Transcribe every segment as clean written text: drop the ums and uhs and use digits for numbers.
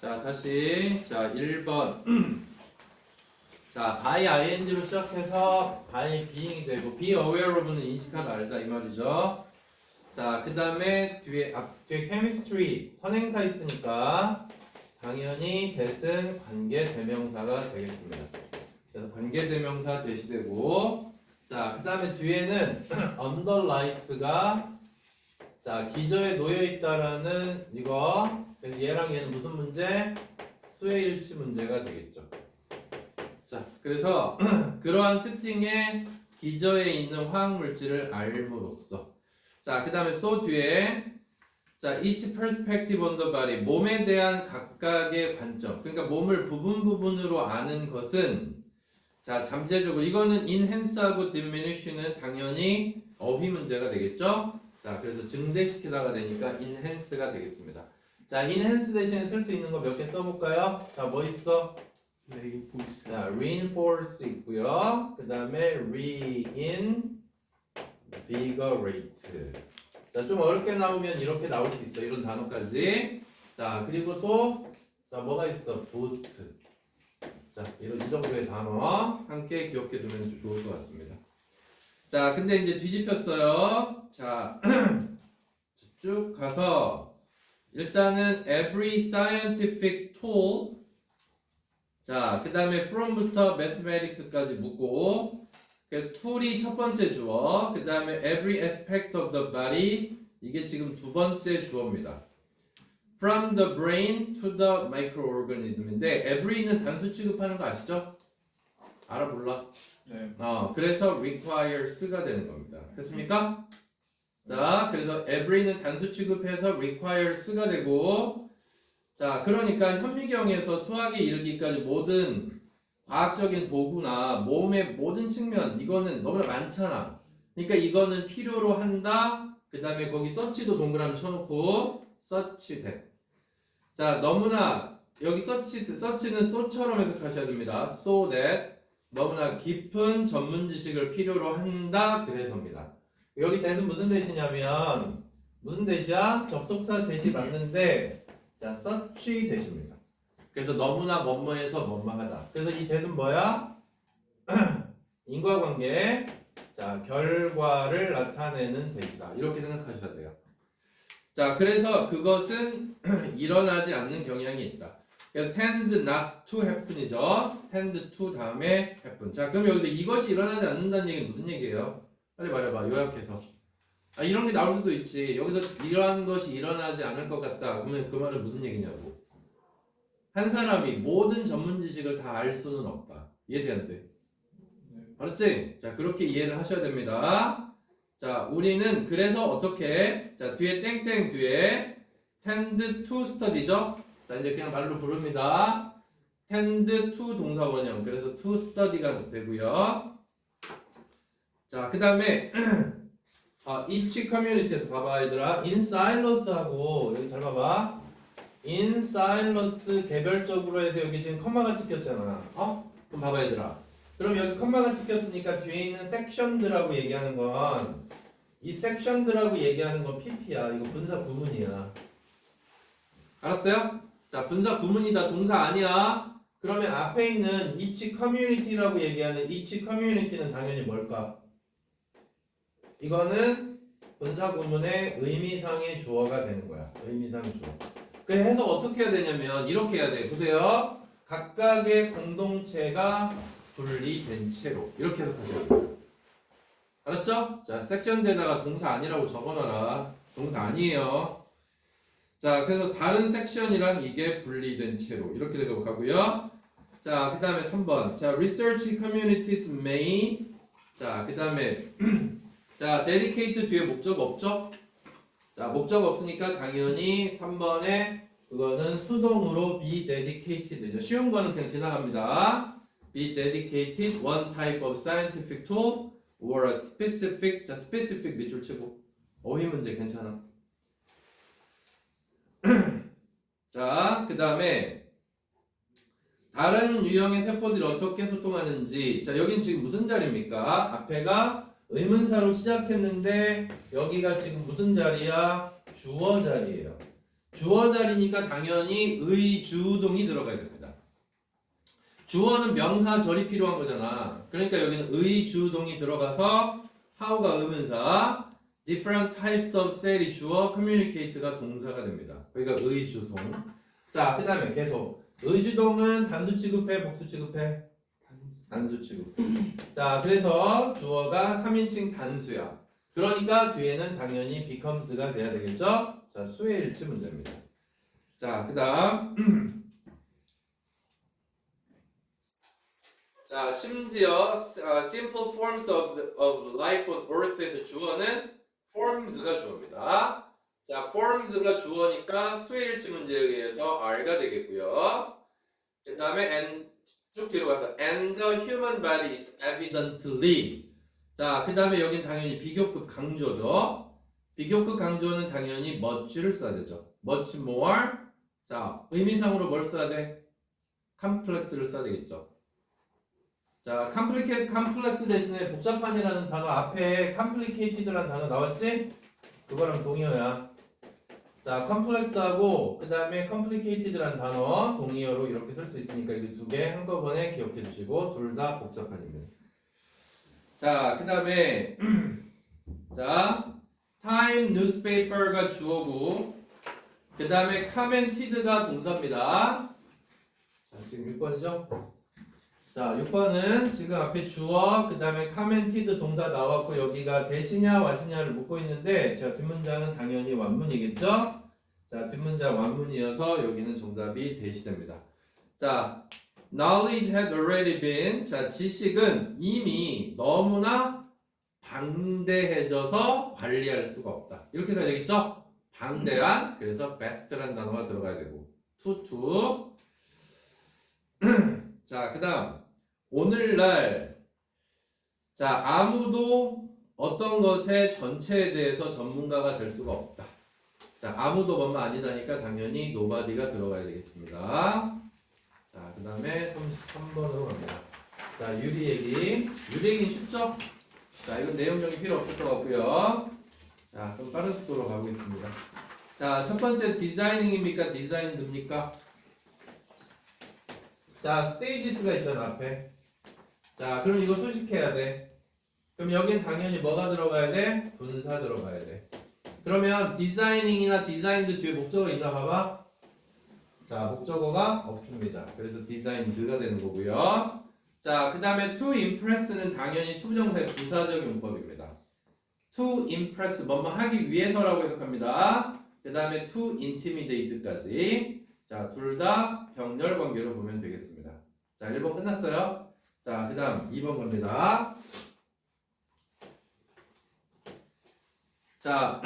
자, 다시. 자, 1번. 자, by ing로 시작해서 by being이 되고 be aware of는 인식하다 알다 이 말이죠. 자, 그 다음에 뒤에 chemistry 선행사 있으니까 당연히 that은 관계대명사가 되겠습니다. 그래서 관계대명사 대시되고, 자, 그 다음에 뒤에는 underlies가 자 기저에 놓여 있다라는 이거. 그래서 얘랑 얘는 무슨 문제? 수혜일치 문제가 되겠죠. 자, 그래서 그러한 특징의 기저에 있는 화학물질을 알므로써, 자, 그 다음에 so 뒤에 자 each perspective on the body 몸에 대한 각각의 관점, 그러니까 몸을 부분으로 아는 것은 자 잠재적으로 이거는 enhance하고 diminush는 당연히 어휘 문제가 되겠죠. 자, 그래서 증대시키다가 되니까 enhance가 되겠습니다. 자, enhance 대신에 쓸 수 있는 거 몇 개 써볼까요? 자, 뭐 있어? reinforce. 자, reinforce 있고요. 그 다음에 reinvigorate. 자, 좀 어렵게 나오면 이렇게 나올 수 있어. 이런 단어까지. 자, 그리고 또, 자, 뭐가 있어? boost. 자, 이런 이 정도의 단어 함께 기억해 두면 좋을 것 같습니다. 자, 근데 이제 뒤집혔어요. 자, 쭉 가서 일단은 every scientific tool, 자, 그 다음에 from부터 mathematics까지 묻고, 그 tool이 첫 번째 주어, 그 다음에 every aspect of the body, 이게 지금 두 번째 주어입니다. From the brain to the microorganism인데 every는 단수 취급하는 거 아시죠? 알아 몰라? 네. 그래서 requires가 되는 겁니다. 됐습니까? 자, 그래서 every는 단수 취급해서 requires가 되고, 자, 그러니까 현미경에서 수학에 이르기까지 모든 과학적인 도구나 몸의 모든 측면, 이거는 너무나 많잖아. 그러니까 이거는 필요로 한다. 그 다음에 거기 서치도 동그라미 쳐놓고 서치 돼. 자, 너무나 여기 서치는 so처럼 해석하셔야 됩니다. so that 너무나 깊은 전문 지식을 필요로 한다. 그래서입니다. 여기 that은 무슨 that이냐면 무슨 that이야? 접속사 that이 맞는데 자, such that입니다. 그래서 너무나 뭐뭐해서 뭐뭐하다. 그래서 이 that은 뭐야? 인과관계, 자, 결과를 나타내는 that이다. 이렇게 생각하셔야 돼요. 자, 그래서 그것은 일어나지 않는 경향이 있다. 그래서 tends not to happen이죠. tend to 다음에 happen. 자, 그럼 여기서 이것이 일어나지 않는다는 얘기는 무슨 얘기예요? 빨리 말해봐. 요약해서. 이런 게 나올 수도 있지. 여기서 이러한 것이 일어나지 않을 것 같다. 그러면 그 말은 무슨 얘기냐고. 한 사람이 모든 전문 지식을 다 알 수는 없다. 이해돼 안 돼? 알았지? 자, 그렇게 이해를 하셔야 됩니다. 자, 우리는 그래서 어떻게? 자, 뒤에 땡땡 뒤에 tend to study죠? 자, 이제 그냥 말로 부릅니다. tend to 동사 원형. 그래서 to study가 되고요. 자, 그 다음에 each community에서 봐봐 얘들아. in silo스하고 여기 잘 봐봐. in silos 개별적으로 해서 여기 지금 컴마가 찍혔잖아. 그럼 봐봐 얘들아. 그럼 여기 컴마가 찍혔으니까 뒤에 있는 섹션들하고 얘기하는 건 이 섹션들하고 얘기하는 건 PP야. 이거 분사 구문이야. 알았어요? 자, 분사 구문이다. 동사 아니야. 그러면 앞에 있는 each community라고 얘기하는 each community는 당연히 뭘까? 이거는 분사 구문의 의미상의 주어가 되는 거야. 의미상의 주어. 그래서 해석 어떻게 해야 되냐면 이렇게 해야 돼. 보세요. 각각의 공동체가 분리된 채로 이렇게 해석하셔야 돼요. 알았죠? 자, 섹션에다가 동사 아니라고 적어놔라. 동사 아니에요. 자, 그래서 다른 섹션이랑 이게 분리된 채로 이렇게 되도록 하고요. 자, 그 다음에 3번. 자, research communities may. 자, 그 다음에 자, dedicate 뒤에 목적 없죠? 자, 목적 없으니까 당연히 3번에 그거는 수동으로 be dedicated죠. 쉬운 거는 그냥 지나갑니다. be dedicated one type of scientific tool or a specific. 자, specific 밑줄 치고 어휘 문제 괜찮아. 자, 그 다음에 다른 유형의 세포들이 어떻게 소통하는지. 자, 여긴 지금 무슨 자리입니까? 앞에가 의문사로 시작했는데 여기가 지금 무슨 자리야? 주어 자리예요. 주어 자리니까 당연히 의주동이 들어가야 됩니다. 주어는 명사 절이 필요한 거잖아. 그러니까 여기는 의주동이 들어가서 how가 의문사, different types of cell이 주어, communicate가 동사가 됩니다. 그러니까 의주동. 자, 그 다음에 계속 의주동은 단수 취급해, 복수 취급해? 단수 취급해. 자, 그래서 주어가 3인칭 단수야. 그러니까 뒤에는 당연히 becomes가 돼야 되겠죠? 자, 수의 일치 문제입니다. 자, 그 다음 자, 심지어 simple forms of life on earth에서 주어는 forms가 주어입니다. 자, forms가 주어니까 수의 일치 문제에 의해서 R가 되겠고요. 그 다음에 and 쭉 뒤로 가서 and the human body is evidently. 자, 그 다음에 여긴 당연히 비교급 강조죠. 비교급 강조는 당연히 much를 써야 되죠. much more. 자, 의미상으로 뭘 써야 돼? complex를 써야 되겠죠. 자, 컴플렉스 대신에 복잡한이라는 단어 앞에 complicated라는 단어 나왔지? 그거랑 동의어야. 자, 컴플렉스하고 그 다음에 complicated라는 단어 동의어로 이렇게 쓸 수 있으니까 이거 두 개 한꺼번에 기억해 주시고 둘 다 복잡한입니다. 자, 그 다음에 자, time newspaper가 주어고 그 다음에 commented가 동사입니다. 자, 지금 6번이죠? 자, 6번은 지금 앞에 주어, 그 다음에 commented 동사 나왔고 여기가 대시냐 와시냐를 묻고 있는데 자, 뒷문장은 당연히 완문이겠죠? 자, 뒷문장 완문이어서 여기는 정답이 대시됩니다. 자, knowledge had already been. 자, 지식은 이미 너무나 방대해져서 관리할 수가 없다. 이렇게 가야 되겠죠? 방대한. 그래서 best라는 단어가 들어가야 되고 to. 자, 그 다음 오늘날 자, 아무도 어떤 것의 전체에 대해서 전문가가 될 수가 없다. 자, 아무도 뭐만 아니다니까 당연히 nobody가 들어가야 되겠습니다. 자, 그 다음에 33번으로 갑니다. 자, 유리얘기는 쉽죠? 자, 이건 내용 정리 필요 없을 것 같고요. 자, 좀 빠른 속도로 가보겠습니다. 자, 첫 번째 디자이닝입니까? 디자인드입니까? 자, 스테이지스가 있잖아, 앞에. 자, 그럼 이거 수식해야 돼. 그럼 여긴 당연히 뭐가 들어가야 돼? 분사 들어가야 돼. 그러면 디자이닝이나 디자인드 뒤에 목적어 있나 봐봐. 자, 목적어가 없습니다. 그래서 디자인드가 되는 거고요. 자, 그 다음에 to impress는 당연히 투부정사의 부사적 용법입니다. to impress, 뭐뭐 하기 위해서라고 해석합니다. 그 다음에 to intimidate까지. 자, 둘 다 병렬 관계로 보면 되겠습니다. 자, 1번 끝났어요. 자, 그 다음 2번 갑니다. 자,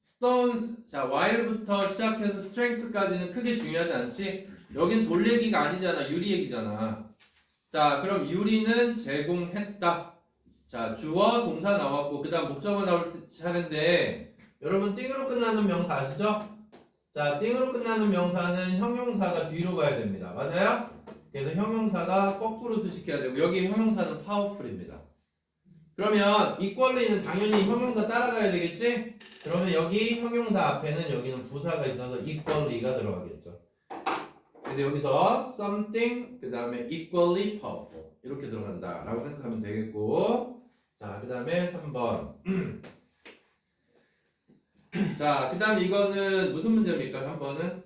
stones, 자, while부터 시작해서 strength까지는 크게 중요하지 않지? 여긴 돌 얘기가 아니잖아. 유리 얘기잖아. 자, 그럼 유리는 제공했다. 자, 주어, 동사 나왔고 그 다음 목적어 나올 차례인데 여러분 띵으로 끝나는 명사 아시죠? 자, 띵으로 끝나는 명사는 형용사가 뒤로 가야 됩니다. 맞아요? 그래서 형용사가 거꾸로 수식해야 되고 여기 형용사는 powerful입니다. 그러면 equally는 당연히 형용사 따라가야 되겠지? 그러면 여기 형용사 앞에는 여기는 부사가 있어서 equally가 들어가겠죠. 그래서 여기서 something 그 다음에 equally powerful 이렇게 들어간다 라고 생각하면 되겠고 자, 그 다음에 3번 자, 그 다음 이거는 무슨 문제입니까? 3번은?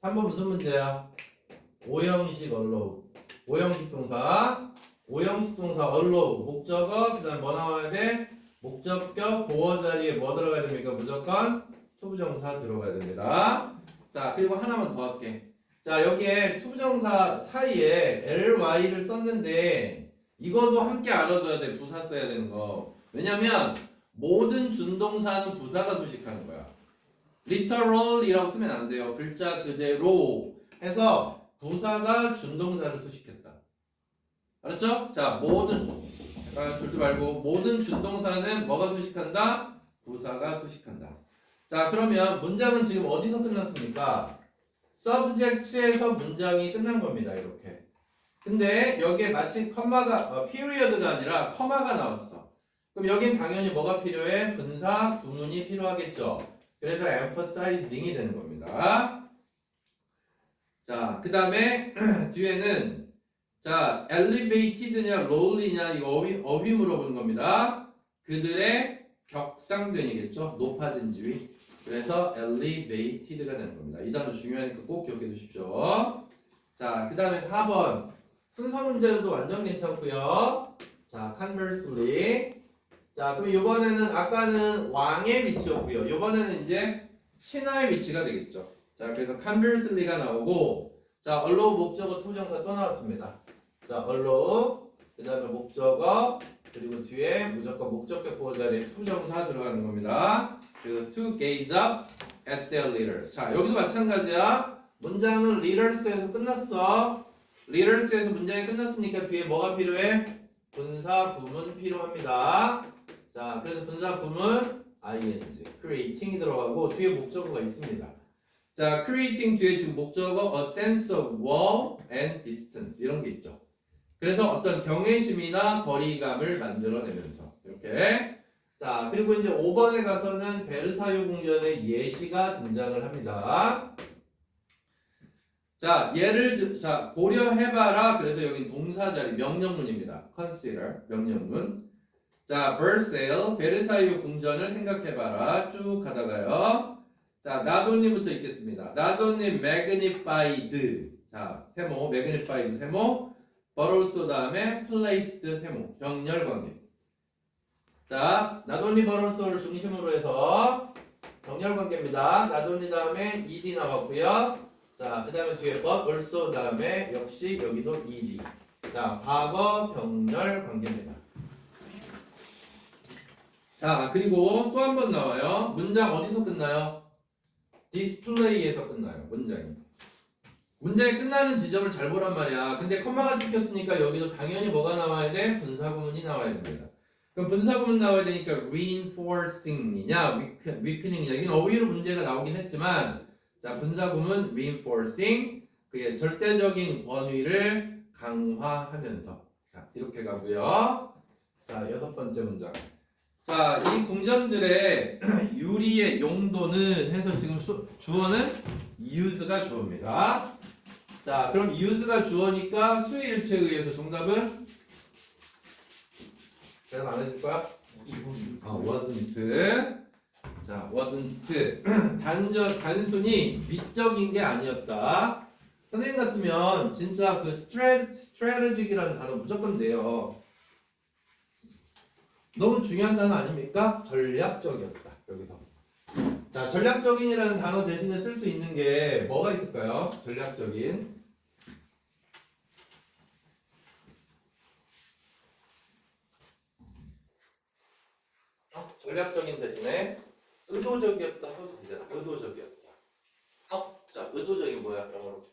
3번 무슨 문제야? 오형식 allow 오형식 동사 allow 목적어 그 다음 뭐 나와야 돼? 목적격 보어 자리에 뭐 들어가야 됩니까? 무조건 투부정사 들어가야 됩니다. 자, 그리고 하나만 더 할게. 자, 여기에 투부정사 사이에 ly를 썼는데 이것도 함께 알아둬야 돼. 부사 써야 되는 거. 왜냐면 모든 준동사는 부사가 수식하는 거야. literal이라고 쓰면 안 돼요. 글자 그대로 해서 부사가 준동사를 수식했다. 알았죠? 자, 졸지 말고 모든 준동사는 뭐가 수식한다? 부사가 수식한다. 자, 그러면 문장은 지금 어디서 끝났습니까? subject에서 문장이 끝난 겁니다. 이렇게. 근데 여기에 마침 period가 아니라 커마가 나왔어. 그럼 여긴 당연히 뭐가 필요해? 분사, 구문이 필요하겠죠. 그래서 emphasizing이 되는 겁니다. 자, 그 다음에 뒤에는 자, elevated냐 lowly냐 이거 어휘 물어보는 겁니다. 그들의 격상됨이겠죠. 높아진 지위. 그래서 elevated가 되는 겁니다. 이 단어 중요하니까 꼭 기억해 두십시오. 자, 그 다음에 4번 순서 문제도 완전 괜찮고요. 자, conversely. 자, 그럼 이번에는 아까는 왕의 위치였고요. 이번에는 이제 신하의 위치가 되겠죠. 자, 그래서 conversely가 나오고, 자, allow 목적어 투정사 또 나왔습니다. 자, allow, 그 다음에 목적어, 그리고 뒤에 무조건 목적격 보호 자리에 투정사 들어가는 겁니다. 그래서 to gaze up at their leaders. 자, 여기도 마찬가지야. 문장은 leaders에서 끝났어. leaders에서 문장이 끝났으니까 뒤에 뭐가 필요해? 분사 구문 필요합니다. 자, 그래서 분사 구문 ing, creating이 들어가고 뒤에 목적어가 있습니다. 자, creating 뒤에 지금 목적어 a sense of wall and distance 이런 게 있죠. 그래서 어떤 경외심이나 거리감을 만들어내면서 이렇게. 자, 그리고 이제 5번에 가서는 베르사유 궁전의 예시가 등장을 합니다. 자, 자, 고려해봐라. 그래서 여기 동사 자리 명령문입니다. consider 명령문. 자, Versailles 베르사유 궁전을 생각해봐라. 쭉 가다가요. 자, 나도님부터 읽겠습니다. 나도님 magnified. 자, 세모 magnified 세모. but also 다음에 placed 세모. 병렬 관계. 자, 나도니 but also를 중심으로 해서 병렬 관계입니다. 나도니 다음에 ed 나왔고요. 자, 그 다음에 뒤에 but also 다음에 역시 여기도 ed. 자, 과거 병렬 관계입니다. 자, 그리고 또 한 번 나와요. 문장 어디서 끝나요? 디스플레이에서 끝나요. 문장이 끝나는 지점을 잘 보란 말이야. 근데 컴마가 찍혔으니까 여기도 당연히 뭐가 나와야 돼? 분사구문이 나와야 됩니다. 그럼 분사구문 나와야 되니까 reinforcing이냐 weakening이냐 이건 어휘로 문제가 나오긴 했지만 자, 분사구문 reinforcing 그의 절대적인 권위를 강화하면서 자, 이렇게 가고요. 자, 6번째 문장. 자, 이 궁전들의 유리의 용도는 해서 지금 주어는 use가 주어입니다. 자, 그럼 use가 주어니까 수일체에 의해서 정답은 대답 안 해줄 거야? wasn't. 자, wasn't. 단순히 미적인 게 아니었다. 선생님 같으면 진짜 그 strategic이라는 단어 무조건 돼요. 너무 중요한 단어 아닙니까? 전략적이었다. 여기서. 자, 전략적인이라는 단어 대신에 쓸 수 있는 게 뭐가 있을까요? 전략적인. 전략적인 대신에 의도적이었다 써도 되잖아. 의도적이었다. 자, 의도적인 뭐야? 영어로.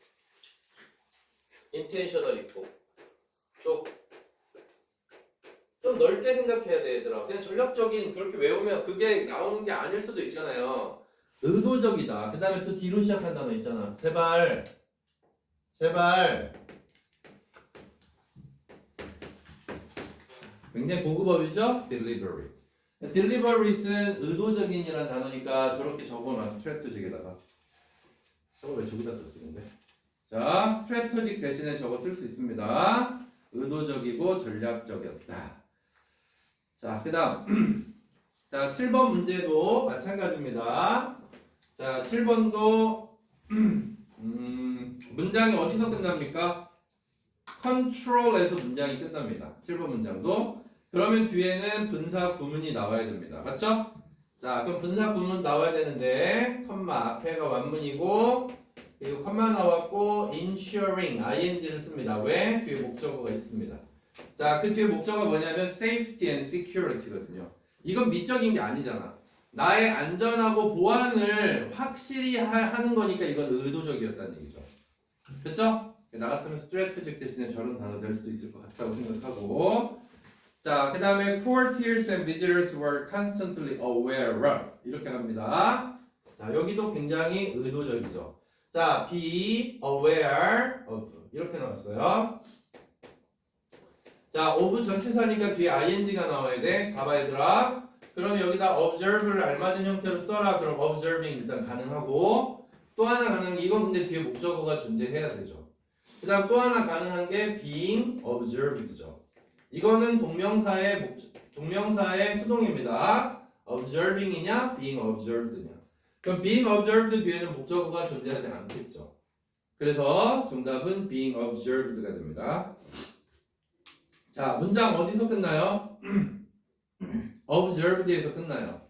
intentional 있고. 또 좀 넓게 생각해야 돼, 얘들아. 그냥 전략적인 그렇게 외우면 그게 나오는 게 아닐 수도 있잖아요. 의도적이다. 그 다음에 또 뒤로 시작한 단어 있잖아. 제발. 굉장히 고급어이죠? deliberate. deliberate은 의도적인이라는 단어니까 저렇게 적어놔. strategic에다가. 저걸 왜 저기다 썼지 근데? 자, strategic 대신에 저거 쓸 수 있습니다. 의도적이고 전략적이었다. 자, 그 다음 자, 7번 문제도 마찬가지입니다. 자, 7번도 문장이 어디서 끝납니까? control에서 문장이 끝납니다. 7번 문장도. 그러면 뒤에는 분사 구문이 나와야 됩니다. 맞죠? 자, 그럼 분사 구문 나와야 되는데 컴마 앞에가 완문이고 그리고 컴마 나왔고 ensuring ing를 씁니다. 왜? 뒤에 목적어가 있습니다. 자, 그 뒤에 목적어가 뭐냐면 safety and security거든요. 이건 미적인 게 아니잖아. 나의 안전하고 보안을 확실히 하는 거니까 이건 의도적이었다는 얘기죠. 그렇죠? 나 같으면 strategic 대신에 저런 단어 낼 수 있을 것 같다고 생각하고 자, 그 다음에 courtiers and visitors were constantly aware of 이렇게 갑니다. 자, 여기도 굉장히 의도적이죠. 자, be aware of 이렇게 나왔어요. 자, of 전치사니까 뒤에 ing가 나와야 돼. 봐봐 얘들아. 그럼 여기다 observe를 알맞은 형태로 써라. 그럼 observing 일단 가능하고 또 하나 가능한 게 이건 근데 뒤에 목적어가 존재해야 되죠. 그 다음 또 하나 가능한 게 being observed죠. 이거는 동명사의 수동입니다. observing이냐 being observed냐. 그럼 being observed 뒤에는 목적어가 존재하지 않겠죠. 그래서 정답은 being observed가 됩니다. 자, 문장 어디서 끝나요? observed에서 끝나요.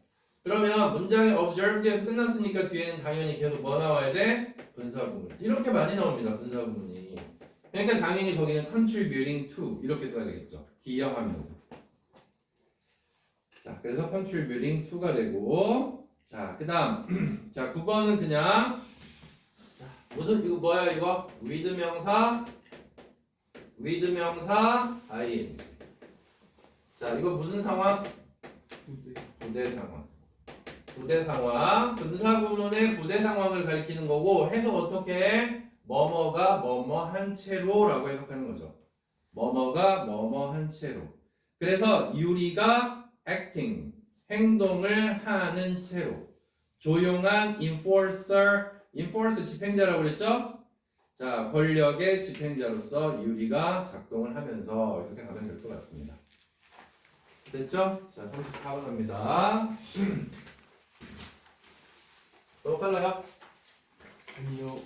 그러면 문장이 observed에서 끝났으니까 뒤에는 당연히 계속 뭐 나와야 돼? 분사구문. 이렇게 많이 나옵니다. 분사구문이. 그러니까 당연히 거기는 contributing to 이렇게 써야 되겠죠. 기여하면서. 자, 그래서 contributing to가 되고, 자, 그 다음 자, 9번은 그냥 자, 무슨 이거 뭐야 이거? with 명사 ing. 자, 이거 무슨 상황? 부대 상황. 부대 상황. 분사구문의 부대 상황을 가리키는 거고 해석 어떻게 해? 뭐뭐가 뭐뭐 한 채로라고 해석하는 거죠. 뭐뭐가 뭐뭐 한 채로. 그래서 유리가 acting 행동을 하는 채로. 조용한 enforcer 집행자라고 그랬죠? 자, 권력의 집행자로서 유리가 작동을 하면서 이렇게 가면 될 것 같습니다. 됐죠? 자, 34번 갑니다. 너무 빨라요? 아니요.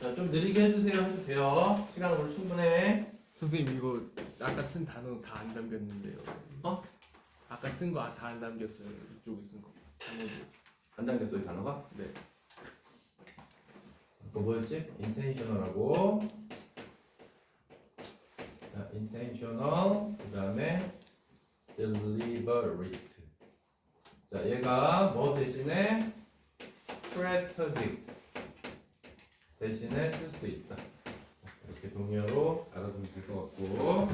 자, 좀 느리게 해주세요. 해도 돼요. 시간 오늘 충분해. 선생님 이거 아까 쓴 단어 다 안 담겼는데요. 어? 아까 쓴 거 다 안 담겼어요. 이쪽에 쓴 거. 단어도. 안 담겼어요, 단어가? 네. 그거 뭐였지? intentional하고 자, intentional 그 다음에 deliberate. 자, 얘가 뭐 대신에 strategic 대신에 쓸 수 있다. 자, 이렇게 동의어로 알아두면 될 것 같고.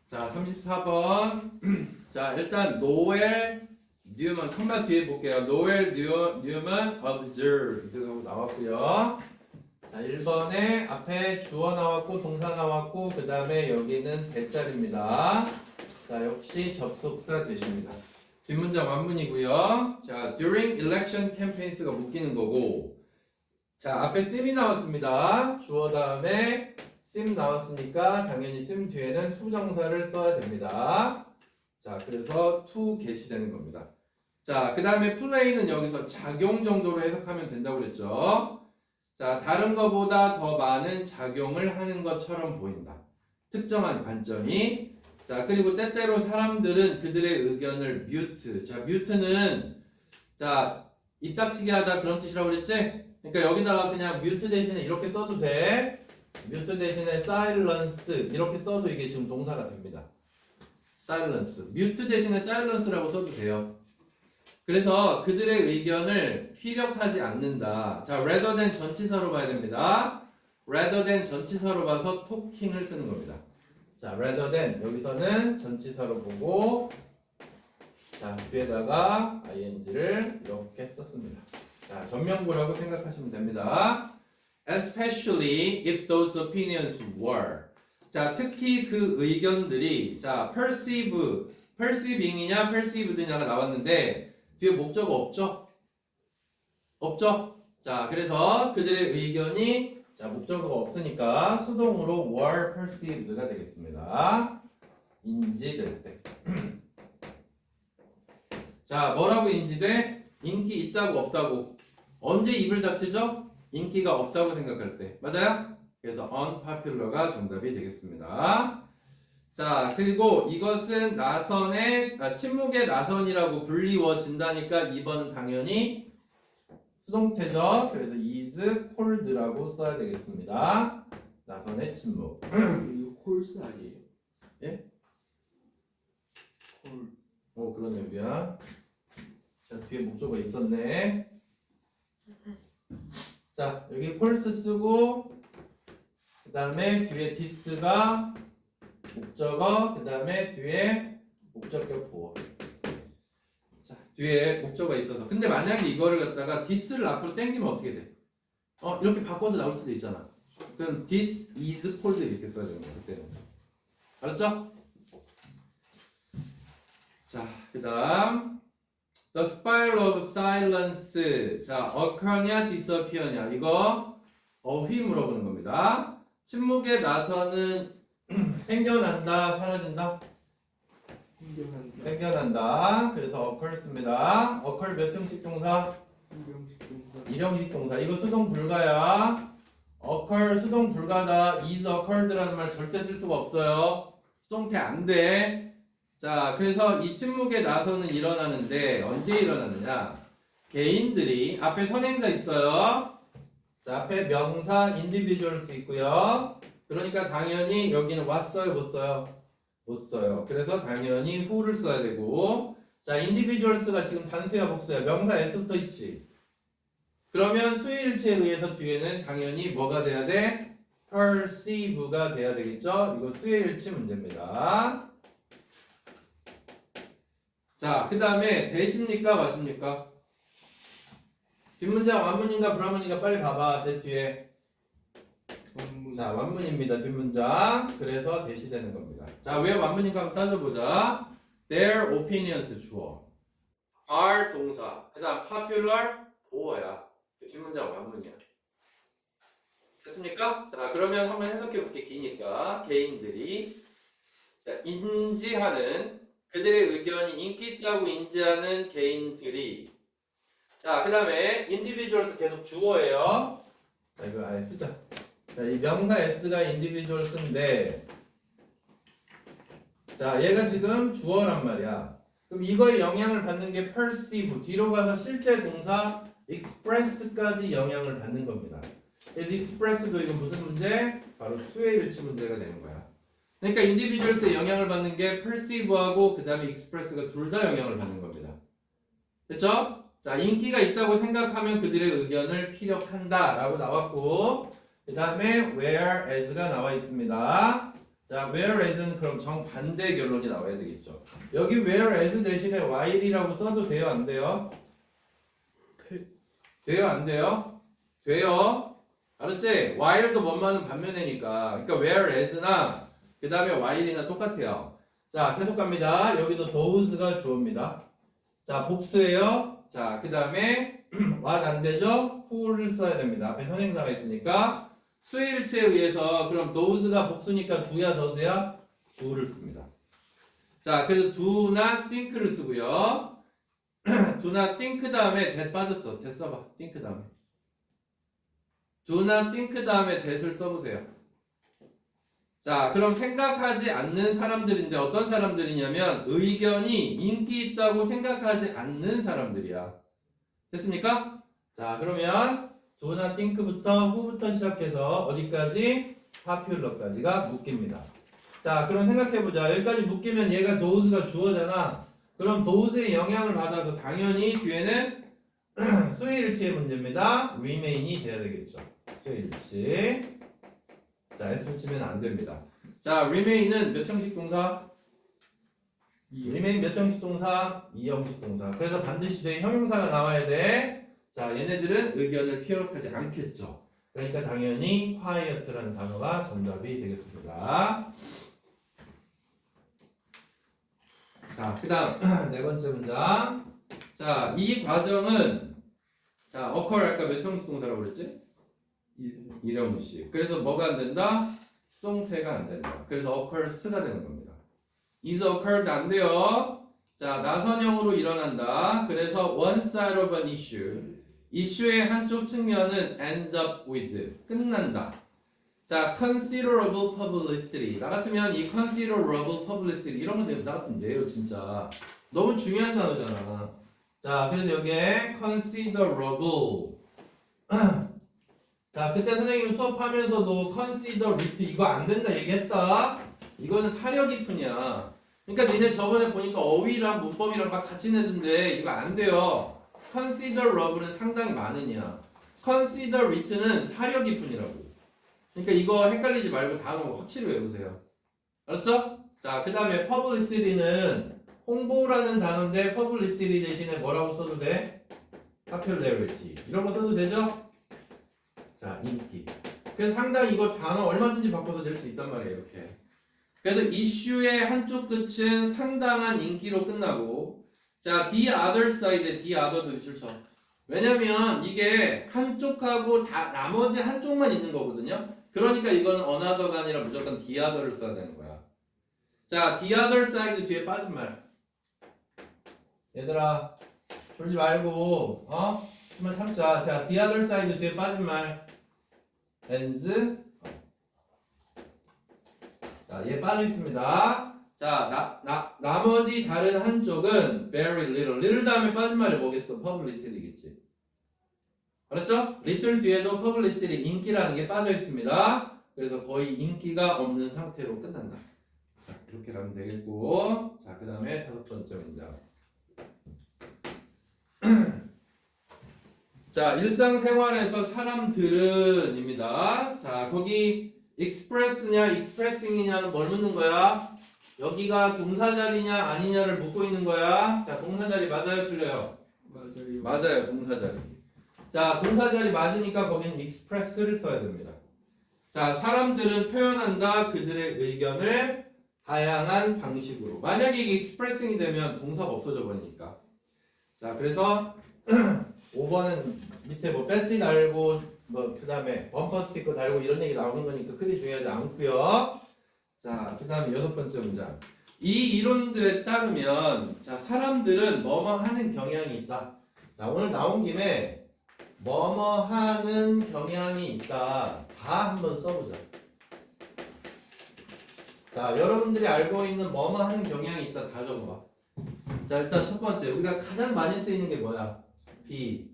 자, 34번. 자, 일단 노엘 뉴먼 컴마 뒤에 볼게요. 노엘 뉴먼 observed가 나왔고요. 자, 1번에 앞에 주어 나왔고 동사 나왔고 그 다음에 여기는 대자리입니다. 자, 역시 접속사 대시입니다. 뒷문장 완문이고요. 자, during election campaigns가 묶이는 거고. 자, 앞에 sim이 나왔습니다. 주어 다음에 sim 나왔으니까 당연히 sim 뒤에는 to 정사를 써야 됩니다. 자, 그래서 to 게시되는 겁니다. 자, 그 다음에 play는 여기서 작용 정도로 해석하면 된다고 그랬죠. 자, 다른 것보다 더 많은 작용을 하는 것처럼 보인다. 특정한 관점이. 자, 그리고 때때로 사람들은 그들의 의견을 mute. 자, mute는 자, 입닥치게 하다 그런 뜻이라고 그랬지? 그러니까 여기다가 그냥 mute 대신에 이렇게 써도 돼. mute 대신에 silence 이렇게 써도 이게 지금 동사가 됩니다. silence. mute 대신에 silence라고 써도 돼요. 그래서 그들의 의견을 피력하지 않는다. 자, rather than 전치사로 봐야 됩니다. rather than 전치사로 봐서 talking을 쓰는 겁니다. 자, rather than 여기서는 전치사로 보고 자, 뒤에다가 ing를 이렇게 썼습니다. 자, 전명구라고 생각하시면 됩니다. Especially if those opinions were. 자, 특히 그 의견들이 자, perceiving이냐 perceived냐가 나왔는데 뒤에 목적어 없죠? 없죠? 자, 그래서 그들의 의견이 자, 목적어가 없으니까 수동으로 were perceived가 되겠습니다. 인지될 때. 자, 뭐라고 인지돼? 인기 있다고 없다고. 언제 입을 닥치죠? 인기가 없다고 생각할 때. 맞아요? 그래서 unpopular가 정답이 되겠습니다. 자, 그리고 이것은 침묵의 나선이라고 불리워진다니까 2번은 당연히 수동태죠. 그래서 is cold라고 써야 되겠습니다. 나선의 침묵. 이거 콜스 아니에요? 예? 콜. 그러네, 미안. 자, 뒤에 목적어 있었네. 자, 여기 콜스 쓰고 그 다음에 뒤에 this가 목적어, 그 다음에 뒤에 목적격 보호. 자, 뒤에 목적어가 있어서. 근데 만약에 이거를 갖다가 this를 앞으로 당기면 어떻게 돼? 이렇게 바꿔서 나올 수도 있잖아. 그럼 this is cold 이렇게 써야 되는 거야, 그때는. 알았죠? 자, 그 다음 The spiral of silence. 자, occur냐, disappear냐. 이거 어휘 물어보는 겁니다. 침묵의 나서는 생겨난다, 사라진다? 생겨난다. 생겨난다. 그래서 occur습니다. occur 몇 형식 동사? 일형식 동사. 일형식 동사. 이거 수동 불가야. occur 수동 불가다. is occurred라는 말 절대 쓸 수가 없어요. 수동태 안 돼. 자, 그래서 이 침묵의 나서는 일어나는데 언제 일어나느냐? 개인들이 앞에 선행사 있어요. 자, 앞에 명사 individuals 있고요. 그러니까 당연히 여기는 왔어요, 못 써요? 못 써요. 그래서 당연히 who를 써야 되고, 자, individuals가 지금 단수야, 복수야? 명사 s부터 있지. 그러면 수일치에 의해서 뒤에는 당연히 뭐가 돼야 돼? perceive가 돼야 되겠죠? 이거 수일치 문제입니다. 자, 그 다음에 대십니까, 맞습니까? 뒷문장 완문인가 불완문인가 빨리 봐봐. 대 뒤에. 원문. 자, 완문입니다. 뒷문장. 그래서 대시되는 겁니다. 자, 왜 완문인가 한번 따져보자. Their opinions 주어. are 동사. 그 다음 popular 보어야. 뒷문장 완문이야. 됐습니까? 자, 그러면 한번 해석해볼게. 기니까 개인들이 자, 인지하는 그들의 의견이 인기 있다고 인지하는 개인들이. 자, 그 다음에 individuals 계속 주어예요. 자, 이거 아예 쓰자. 자, 이 명사 s가 individuals인데, 자, 얘가 지금 주어란 말이야. 그럼 이거에 영향을 받는 게 perceive, 뒤로 가서 실제 동사 express까지 영향을 받는 겁니다. 그래서 express도 이거 무슨 문제? 바로 수의 일치 문제가 되는 거야. 그러니까 individuals에 영향을 받는 게 perceive하고 그 다음에 express가 둘 다 영향을 받는 겁니다. 됐죠? 자, 인기가 있다고 생각하면 그들의 의견을 피력한다 라고 나왔고, 그 다음에 whereas가 나와 있습니다. 자, whereas는 그럼 정반대 결론이 나와야 되겠죠. 여기 whereas 대신에 while이라고 써도 돼요, 안 돼요? 돼요, 안 돼요? 돼요. 알았지? while도 뭔말은 반면이니까. 그러니까 whereas나 그 다음에 while이나 똑같아요. 자, 계속 갑니다. 여기도 those가 주어입니다. 자, 복수예요. 자, 그 다음에 what 안 되죠? who를 써야 됩니다. 앞에 선행사가 있으니까 수의 일치에 의해서 그럼 those가 복수니까 do야 does야? do를 씁니다. 자, 그래서 do not think를 쓰고요. do not think 다음에 that 빠졌어. that 써봐. think 다음에. do not think 다음에 that을 써보세요. 자, 그럼 생각하지 않는 사람들인데 어떤 사람들이냐면 의견이 인기 있다고 생각하지 않는 사람들이야. 됐습니까? 자, 그러면 do not think부터 who부터 시작해서 어디까지? popular까지가 묶입니다. 자, 그럼 생각해보자. 여기까지 묶이면 얘가 those가 주어잖아. 그럼 those의 영향을 받아서 당연히 뒤에는 수의 일치의 문제입니다. remain이 돼야 되겠죠. 수의 일치. 자, S 붙이면 안 됩니다. 자, remain은 몇 형식 동사? remain 몇 형식 동사? 2형식 동사. 그래서 반드시 뒤에 형용사가 나와야 돼. 자, 얘네들은 의견을 피력하지 않겠죠. 그러니까 당연히 quiet라는 단어가 정답이 되겠습니다. 자, 그 다음 네 번째 문장. 자, 이 과정은 자, occur 아까 몇 형식 동사라고 그랬지? 1형식. 그래서 뭐가 안 된다? 수동태가 안 된다. 그래서 occurs가 되는 겁니다. is occurred 안 돼요. 자, 나선형으로 일어난다. 그래서 one side of an issue. 이슈의 한쪽 측면은 ends up with. 끝난다. 자, considerable publicity. 나 같으면 이 considerable publicity 이런 거 나 같으면 돼요, 진짜. 너무 중요한 단어잖아. 자, 그래서 여기에 considerable. 자, 그때 선생님이 수업하면서도 consider it 이거 안 된다 얘기했다. 이거는 사려 깊으냐. 그러니까 니네 저번에 보니까 어휘랑 문법이랑 막 같이 내던데 이거 안 돼요. consider love는 상당히 많으냐. consider it는 사려 깊은이라고. 그러니까 이거 헷갈리지 말고 다음은 확실히 외우세요. 알았죠? 자, 그 다음에 publicity는 홍보라는 단어인데 publicity 대신에 뭐라고 써도 돼? popularity. 이런 거 써도 되죠? 자, 인기. 그래서 상당히 이거 단어 얼마든지 바꿔서 낼 수 있단 말이에요, 이렇게. 그래서 이슈의 한쪽 끝은 상당한 인기로 끝나고, 자, the other side, the other도 밑줄 쳐. 왜냐면 이게 한쪽하고 다 나머지 한쪽만 있는 거거든요. 그러니까 이거는 another가 아니라 무조건 the other를 써야 되는 거야. 자, the other side 뒤에 빠진 말. 얘들아, 졸지 말고, 좀만 참자. 자, the other side 뒤에 빠진 말. ends. 자, 얘 빠져 있습니다. 자, 나머지 다른 한쪽은 very little. little 다음에 빠진 말이 뭐겠어? publicity겠지. 알았죠? little 뒤에도 publicity, 인기라는 게 빠져 있습니다. 그래서 거의 인기가 없는 상태로 끝난다. 자, 이렇게 가면 되겠고. 자, 그 다음에 다섯 번째 문장. 자, 일상생활에서 사람들은입니다. 자, 거기 express냐, expressing이냐는 뭘 묻는 거야? 여기가 동사자리냐 아니냐를 묻고 있는 거야. 자, 동사자리 맞아요, 틀려요? 맞아요. 맞아요, 동사자리. 자, 동사자리 맞으니까 거기는 express를 써야 됩니다. 자, 사람들은 표현한다 그들의 의견을 다양한 방식으로. 만약에 이게 expressing이 되면 동사가 없어져 버리니까. 자, 그래서 5번은 밑에 뭐 배지 달고 뭐 그 다음에 범퍼 스티커 달고 이런 얘기 나오는 거니까 크게 중요하지 않고요. 자, 그 다음에 여섯 번째 문장. 이 이론들에 따르면 자, 사람들은 뭐뭐 하는 경향이 있다. 자, 오늘 나온 김에 뭐뭐 하는 경향이 있다. 다 한번 써보자. 자, 여러분들이 알고 있는 뭐뭐 하는 경향이 있다. 다 적어봐. 자, 일단 첫 번째 우리가 가장 많이 쓰이는 게 뭐야? be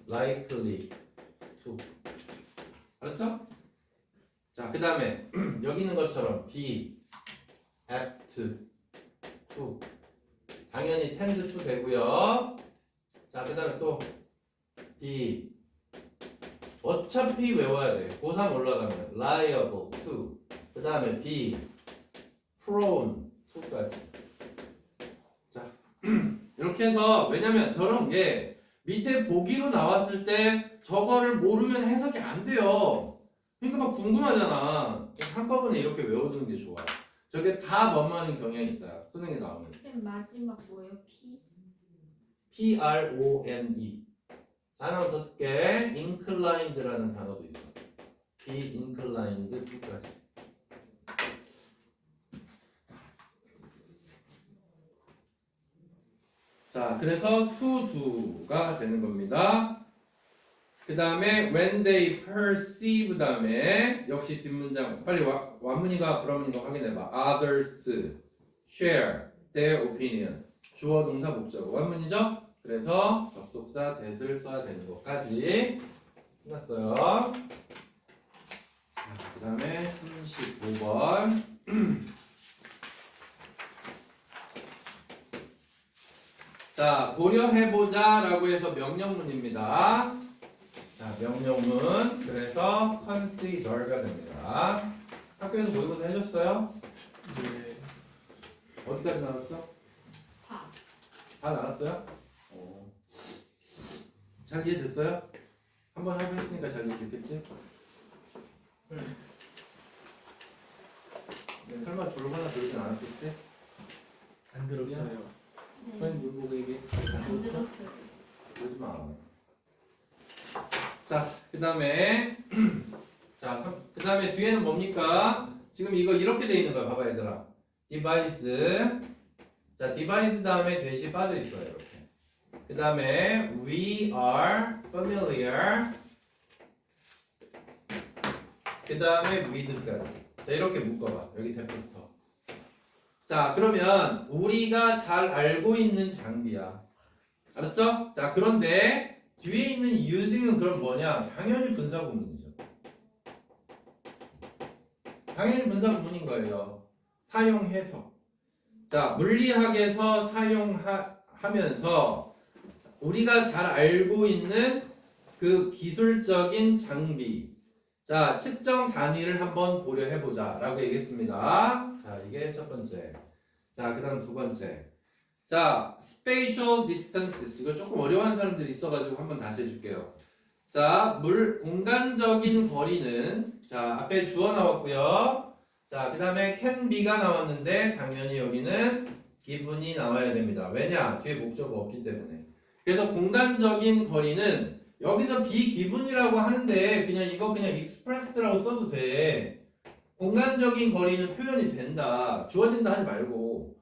likely to. 알았죠? 자, 그 다음에 여기 있는 것처럼 be apt to. 당연히 tend to 되고요. 자, 그 다음에 또 be 어차피 외워야 돼. 고3 올라가면 liable to. 그 다음에 be prone to까지. 자, 이렇게 해서 왜냐면 저런 게 밑에 보기로 나왔을 때 저거를 모르면 해석이 안 돼요. 그러니까 막 궁금하잖아. 한꺼번에 이렇게 외워두는 게 좋아. 저게 다 뭐뭐하는 경향이 있다. 수능에 나오면. 맨 마지막 뭐예요? P? Prone. 단어 더 쓸게. inclined라는 단어도 있어. be inclined to까지. 자, 그래서 to do가 되는 겁니다. 그 다음에 when they perceive 다음에 역시 뒷문장 빨리 완문이가 불어문이가 확인해봐. others share their opinion. 주어 동사 목적 완문이죠? 그래서 접속사 that을 써야 되는 것까지 끝났어요. 자, 그 다음에 35번 자, 고려해보자 라고 해서 명령문입니다. 자, 명령문. 그래서 consider가 됩니다. 학교에서 모의고사 해줬어요? 네. 어디까지 나왔어? 다. 다 나왔어요? 잘 이해됐어요? 한번 하고 했으니까 잘 이해됐겠지? 네, 설마 졸거나 그러진 않았겠지? 안 들었어요. 아니 뭘 보고 얘기해? 안 들었어요. 그러지 마. 자, 그 다음에 자, 그 다음에 뒤에는 뭡니까? 지금 이거 이렇게 돼 있는 거야. 봐봐 얘들아. device. 자, device 다음에 대시 빠져 있어요. 이렇게. 그 다음에 we are familiar. 그 다음에 with까지. 자, 이렇게 묶어봐. 여기 대부터. 자, 그러면 우리가 잘 알고 있는 장비야. 알았죠? 자, 그런데 뒤에 있는 using은 그럼 뭐냐? 당연히 분사구문이죠. 당연히 분사구문인 거예요. 사용해서. 자, 물리학에서 사용하면서 우리가 잘 알고 있는 그 기술적인 장비. 자, 측정 단위를 한번 고려해보자 라고 얘기했습니다. 자, 이게 첫 번째. 자, 그 다음 두 번째. 자, spatial distances. 이거 조금 어려워하는 사람들이 있어가지고 한번 다시 해줄게요. 자, 공간적인 거리는, 자, 앞에 주어 나왔고요. 자, 그 다음에 can be가 나왔는데, 당연히 여기는 given이 나와야 됩니다. 왜냐? 뒤에 목적어 없기 때문에. 그래서 공간적인 거리는, 여기서 be given이라고 하는데, 이거 그냥 expressed라고 써도 돼. 공간적인 거리는 표현이 된다. 주어진다 하지 말고.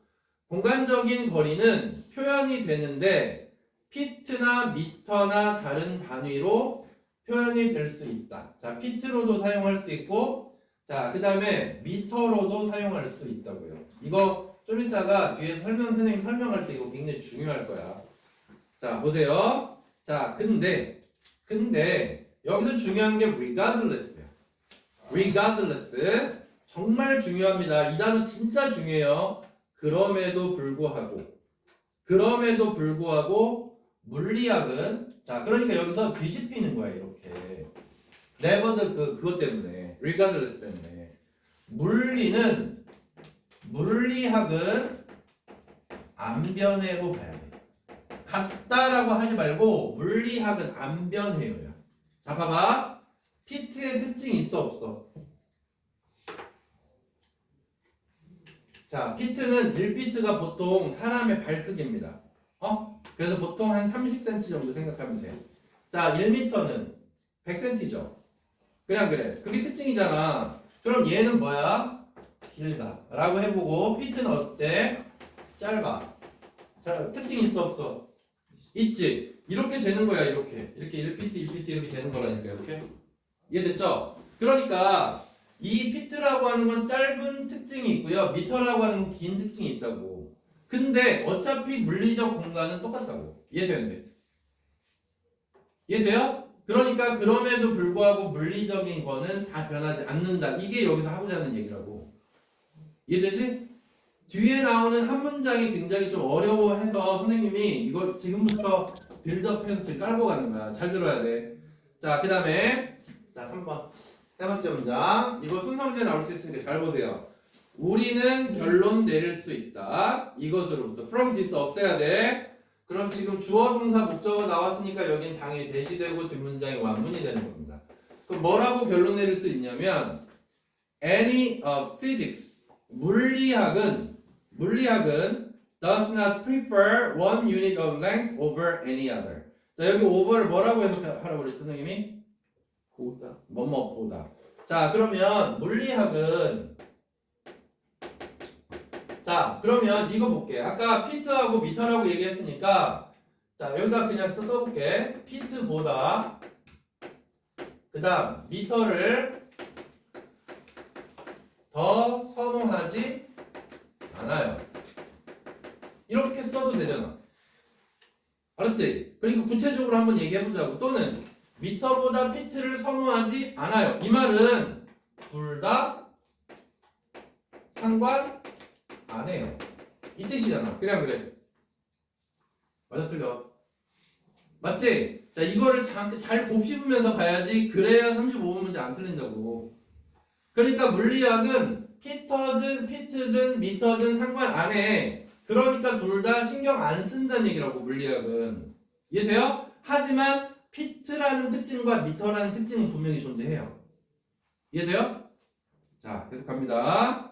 공간적인 거리는 표현이 되는데 피트나 미터나 다른 단위로 표현이 될 수 있다. 자, 피트로도 사용할 수 있고, 자, 그 다음에 미터로도 사용할 수 있다고요. 이거 좀 이따가 뒤에 선생님 설명할 때 이거 굉장히 중요할 거야. 자, 보세요. 자, 근데 여기서 중요한 게 regardless야. regardless 정말 중요합니다. 이 단어 진짜 중요해요. 그럼에도 불구하고 물리학은, 자, 그러니까 여기서 뒤집히는 거야, 이렇게. never 그것 때문에, regardless 때문에. 물리학은 안 변해로 봐야 돼. 같다라고 하지 말고 물리학은 안 변해요야. 자, 봐봐. 피트의 특징이 있어 없어? 자, 피트는 1피트가 보통 사람의 발 크기입니다. 그래서 보통 한 30cm 정도 생각하면 돼. 자, 1m는 100cm죠. 그래. 그게 특징이잖아. 그럼 얘는 뭐야? 길다. 라고 해보고, 피트는 어때? 짧아. 자, 특징이 있어 없어? 있지. 이렇게 재는 거야, 이렇게 1피트 이렇게 재는 거라니까, 이렇게. 이해됐죠? 그러니까 이 피트라고 하는 건 짧은 특징이 있고요. 미터라고 하는 건 긴 특징이 있다고. 근데 어차피 물리적 공간은 똑같다고. 이해되는데? 이해돼요? 그러니까 그럼에도 불구하고 물리적인 거는 다 변하지 않는다. 이게 여기서 하고자 하는 얘기라고. 이해되지? 뒤에 나오는 한 문장이 굉장히 좀 어려워해서 선생님이 이거 지금부터 빌드업해서 깔고 가는 거야. 잘 들어야 돼. 자, 그 다음에 자, 3번. 세 번째 문장. 이거 순서 문제 나올 수 있으니까 잘 보세요. 우리는 결론 내릴 수 있다. 이것으로부터 from this 없애야 돼. 그럼 지금 주어 동사 목적어 나왔으니까 여긴 당연히 대시되고 뒷문장이 완문이 되는 겁니다. 그럼 뭐라고 결론 내릴 수 있냐면 any of physics 물리학은 does not prefer one unit of length over any other. 자, 여기 over를 뭐라고 해석하라고 그랬지 선생님이? 보다. 보다. 자, 그러면 물리학은, 자, 그러면 이거 볼게. 아까 피트하고 미터라고 얘기했으니까, 자, 여기다 그냥 써볼게. 피트보다 그 다음 미터를 더 선호하지 않아요. 이렇게 써도 되잖아. 알았지? 그러니까 구체적으로 한번 얘기해보자고. 또는 미터보다 피트를 선호하지 않아요. 이 말은 둘 다 상관 안 해요. 이 뜻이잖아. 그래. 맞아, 틀려. 맞지? 자, 이거를 잘 곱씹으면서 가야지. 그래야 35번 문제 안 틀린다고. 그러니까 물리학은 피트든 미터든 상관 안 해. 그러니까 둘 다 신경 안 쓴다는 얘기라고, 물리학은. 이해돼요? 하지만 피트라는 특징과 미터라는 특징은 분명히 존재해요. 이해돼요? 자, 계속 갑니다.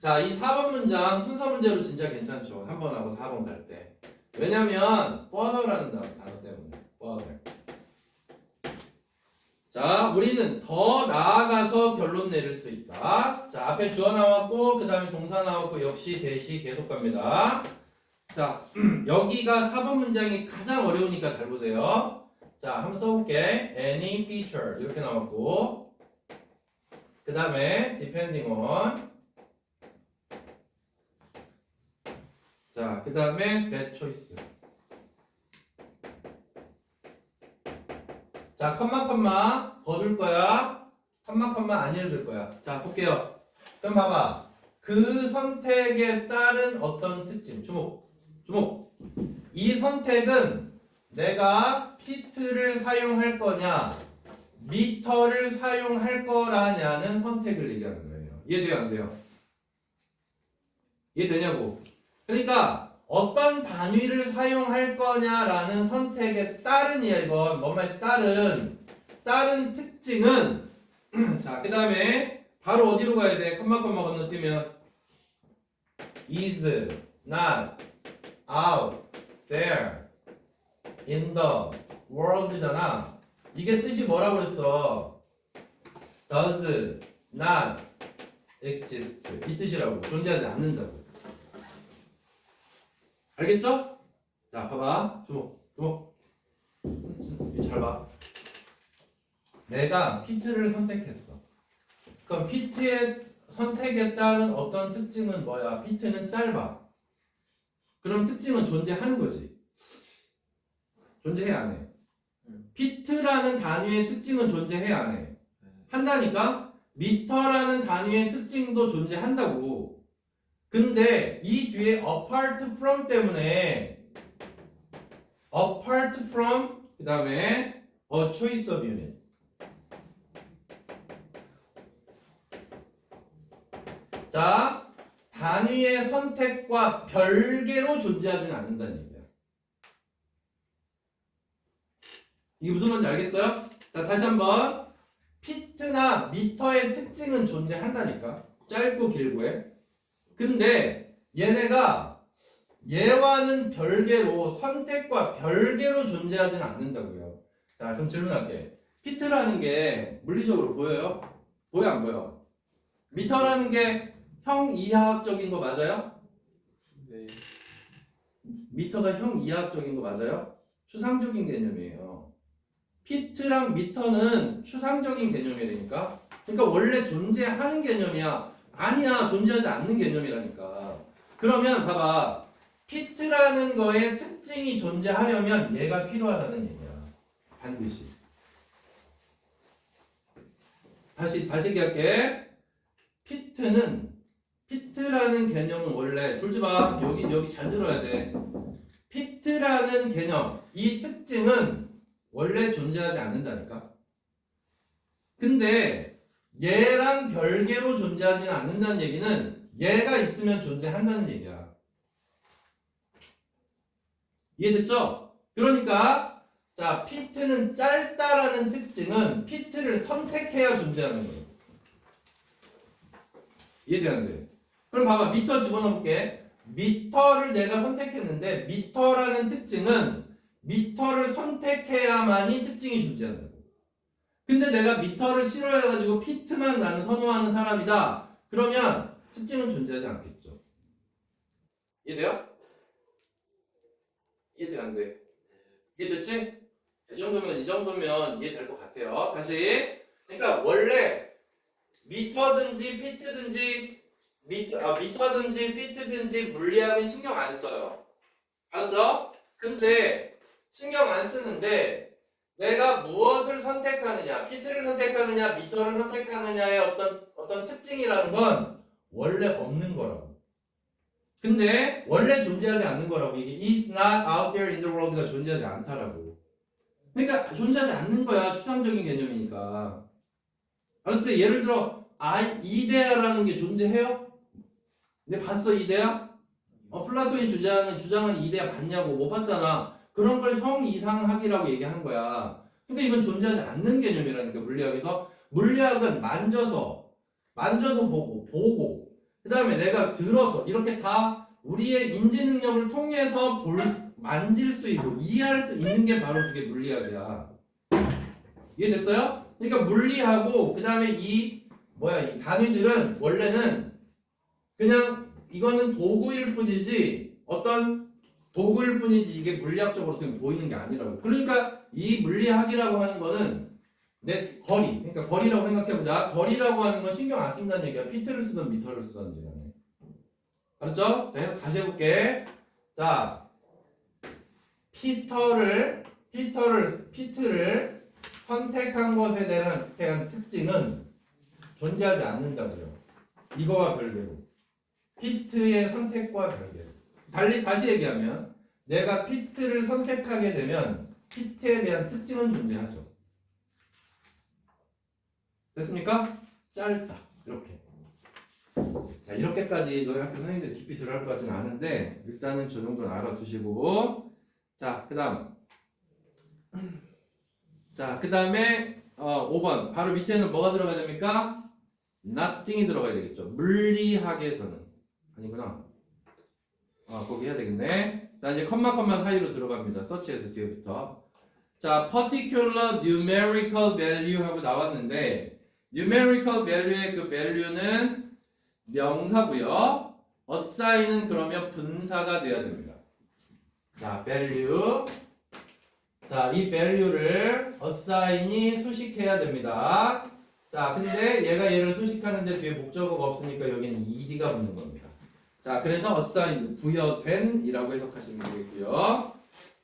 자, 이 4번 문장 순서 문제로 진짜 괜찮죠. 3번하고 4번 갈 때. 왜냐면 further라는 단어 때문에. further. 자, 우리는 더 나아가서 결론 내릴 수 있다. 자, 앞에 주어 나왔고 그 다음에 동사 나왔고 역시 대시 계속 갑니다. 자, 여기가 4번 문장이 가장 어려우니까 잘 보세요. 자, 한번 써볼게. Any feature 이렇게 나왔고 그 다음에 depending on 자, 그 다음에 that choice 자, 컴마 거둘 거야. 컴마 안 읽을 거야. 자, 볼게요. 그럼 봐봐. 그 선택에 따른 어떤 특징 주목. 이 선택은 내가 피트를 사용할 거냐 미터를 사용할 거라냐는 선택을 얘기하는 거예요. 이해돼요? 안 돼요? 이해되냐고. 그러니까 어떤 단위를 사용할 거냐라는 선택에 따른이야. 이건 뭔 말이야? 따른 특징은 자, 그 다음에 바로 어디로 가야 돼? 컴마 건너뛰면 is not out there in the world잖아. 이게 뜻이 뭐라고 그랬어? does not exist. 이 뜻이라고. 존재하지 않는다고. 알겠죠? 자, 봐봐. 주목. 잘 봐. 내가 피트를 선택했어. 그럼 피트의 선택에 따른 어떤 특징은 뭐야? 피트는 짧아. 그럼 특징은 존재하는 거지. 존재해 안 해? 피트라는 단위의 특징은 존재해 안 해? 한다니까? 미터라는 단위의 특징도 존재한다고. 근데 이 뒤에 apart from 때문에 apart from 그 다음에 a choice of unit. 자, 단위의 선택과 별개로 존재하지는 않는다는 얘기야. 이게 무슨 말인지 알겠어요? 자, 다시 한번. 피트나 미터의 특징은 존재한다니까. 짧고 길고에. 근데 얘네가 얘와는 별개로 선택과 별개로 존재하지는 않는다고요. 자, 그럼 질문할게. 피트라는 게 물리적으로 보여요? 보여 안 보여? 미터라는 게 형이하학적인 거 맞아요? 네. 미터가 형이하학적인 거 맞아요? 추상적인 개념이에요. 피트랑 미터는 추상적인 개념이라니까. 그러니까 원래 존재하는 개념이야. 아니야, 존재하지 않는 개념이라니까. 그러면 봐봐. 피트라는 거의 특징이 존재하려면 얘가 필요하다는 얘기야. 반드시. 다시 얘기할게. 피트라는 개념은 원래 졸지 마. 여기 잘 들어야 돼. 피트라는 개념, 이 특징은 원래 존재하지 않는다니까. 근데 얘랑 별개로 존재하지는 않는다는 얘기는 얘가 있으면 존재한다는 얘기야. 이해됐죠? 그러니까 자, 피트는 짧다라는 특징은 피트를 선택해야 존재하는 거예요. 이해되는데? 그럼 봐봐. 미터 집어넣을게. 미터를 내가 선택했는데 미터라는 특징은 미터를 선택해야만이 특징이 존재한다고. 근데 내가 미터를 싫어해가지고 피트만 나는 선호하는 사람이다. 그러면 특징은 존재하지 않겠죠. 이해돼요? 이해돼 안 돼? 이해됐지? 이 정도면 이해될 것 같아요. 다시. 그러니까 원래 미터든지 피트든지 미터든지 피트든지 물리학은 신경 안 써요. 알았죠? 근데 신경 안 쓰는데 내가 무엇을 선택하느냐, 피트를 선택하느냐, 미터를 선택하느냐의 어떤 특징이라는 건 원래 없는 거라고. 근데 원래 존재하지 않는 거라고. 이게 is not out there in the world가 존재하지 않다라고. 그러니까 존재하지 않는 거야. 추상적인 개념이니까. 알았지? 예를 들어 이데아라는 게 존재해요? 근데 봤어 이데아? 플라톤이 주장하는 이데아 봤냐고. 못 봤잖아. 그런 걸 형이상학이라고 얘기한 거야. 그러니까 이건 존재하지 않는 개념이라니까. 물리학에서. 물리학은 만져서 보고 그 다음에 내가 들어서 이렇게 다 우리의 인지 능력을 통해서 만질 수 있고 이해할 수 있는 게 바로 그게 물리학이야. 이해됐어요? 그러니까 물리하고 그 다음에 이 단위들은 원래는 그냥 이거는 도구일 뿐이지 이게 물리학적으로 지금 보이는 게 아니라고. 그러니까 이 물리학이라고 하는 거는 그러니까 거리라고 생각해보자. 거리라고 하는 건 신경 안 쓴다는 얘기야. 피트를 쓰든 미터를 쓰든지 간에. 알았죠? 자, 다시 해볼게. 자, 피트를 선택한 것에 대한 특징은 존재하지 않는다고요. 이거와 별개로. 피트의 선택과 별개로. 다시 얘기하면 내가 피트를 선택하게 되면 피트에 대한 특징은 존재하죠. 됐습니까? 짧다. 이렇게. 자, 이렇게까지 너희 학교 선생님들 깊이 들어갈 것 같지는 않은데 일단은 저 정도는 알아두시고 자, 그 다음에 5번 바로 밑에는 뭐가 들어가야 됩니까? nothing이 들어가야 되겠죠. 물리학에서는 아니구나. 거기 해야 되겠네. 자, 이제 컴마 사이로 들어갑니다. 서치에서 뒤에부터. 자, particular numerical value 하고 나왔는데 numerical value의 그 value는 명사고요. assign은 그러면 분사가 돼야 됩니다. 자, value. 자, 이 value를 assign이 수식해야 됩니다. 자, 근데 얘를 수식하는데 뒤에 목적어가 없으니까 여기는 ed가 붙는 겁니다. 자, 그래서 assign, 부여된 이라고 해석하시면 되겠고요.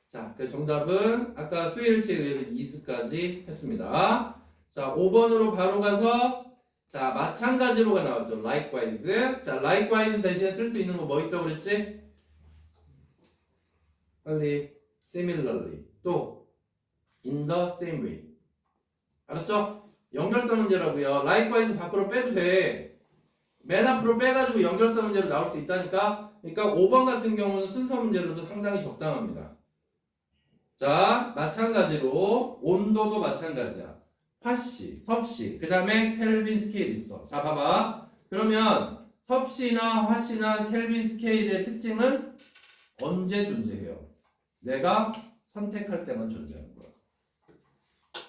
자, 그 정답은 아까 수일치에 의해서 is까지 했습니다. 자, 5번으로 바로 가서 자, 마찬가지로가 나왔죠. likewise. 자, likewise 대신에 쓸 수 있는 거 뭐 있다고 그랬지? 빨리 similarly 또 in the same way. 알았죠? 연결사 문제라고요. likewise 밖으로 빼도 돼. 맨 앞으로 빼가지고 연결사 문제로 나올 수 있다니까. 그러니까 5번 같은 경우는 순서 문제로도 상당히 적당합니다. 자, 마찬가지로 온도도 마찬가지야. 파시, 섭씨, 그 다음에 켈빈 스케일 있어. 자, 봐봐. 그러면 섭씨나 화씨나 켈빈 스케일의 특징은 언제 존재해요? 내가 선택할 때만 존재하는 거야.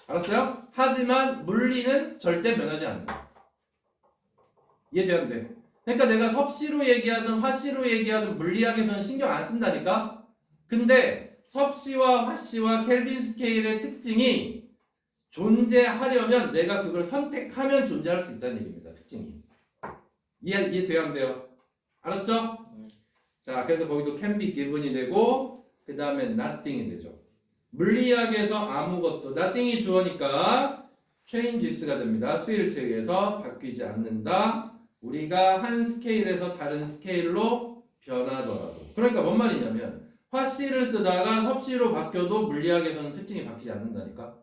알았어요? 하지만 물리는 절대 변하지 않는다. 이해되는데? 그러니까 내가 섭씨로 얘기하든 화씨로 얘기하든 물리학에서는 신경 안 쓴다니까? 근데 섭씨와 화씨와 켈빈 스케일의 특징이 존재하려면 내가 그걸 선택하면 존재할 수 있다는 얘기입니다. 특징이. 이해돼야 안 돼요? 알았죠? 자, 그래서 거기도 can be given이 되고 그 다음에 nothing이 되죠. 물리학에서 아무것도 nothing이 주어니까 changes가 됩니다. 수일치에 의해서 바뀌지 않는다. 우리가 한 스케일에서 다른 스케일로 변하더라도. 그러니까 뭔 말이냐면 화씨를 쓰다가 섭씨로 바뀌어도 물리학에서는 특징이 바뀌지 않는다니까.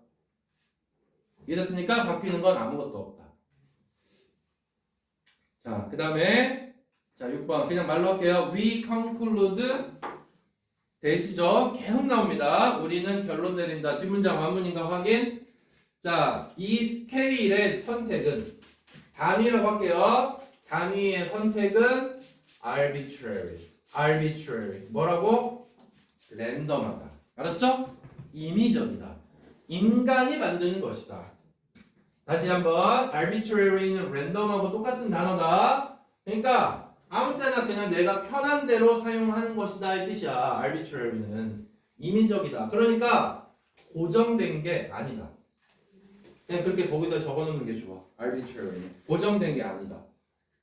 이랬으니까 바뀌는 건 아무것도 없다. 자, 그 다음에 자 6번 그냥 말로 할게요. We conclude 되시죠? 계속 나옵니다. 우리는 결론 내린다. 뒷문장 완문인가 확인. 자, 이 스케일의 선택은 단위라고 할게요. 단위의 선택은 arbitrary. 뭐라고? 랜덤하다. 알았죠? 임의적이다. 인간이 만드는 것이다. 다시 한번 arbitrary는 랜덤하고 똑같은 단어다. 그러니까 아무 때나 그냥 내가 편한 대로 사용하는 것이다 이 뜻이야. arbitrary는 임의적이다. 그러니까 고정된 게 아니다. 그냥 그렇게 거기다 적어놓는 게 좋아. arbitrary는 고정된 게 아니다.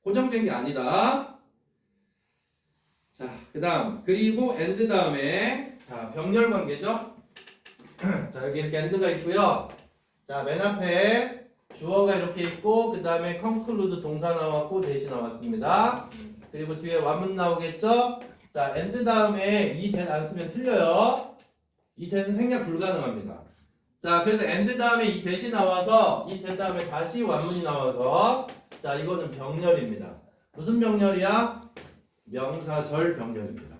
고정된 게 아니다. 자, 그다음 그리고 and 다음에 자 병렬 관계죠. 자, 여기 이렇게 and가 있고요. 자, 맨 앞에 주어가 이렇게 있고 그 다음에 conclude 동사 나왔고 대시 나왔습니다. 그리고 뒤에 완문 나오겠죠? 자, and 다음에 이 that 안 쓰면 틀려요. 이 that은 생략 불가능합니다. 자, 그래서 and 다음에 이 that이 나와서 이 that 다음에 다시 완문이 나와서 자, 이거는 병렬입니다. 무슨 병렬이야? 명사절 병렬입니다.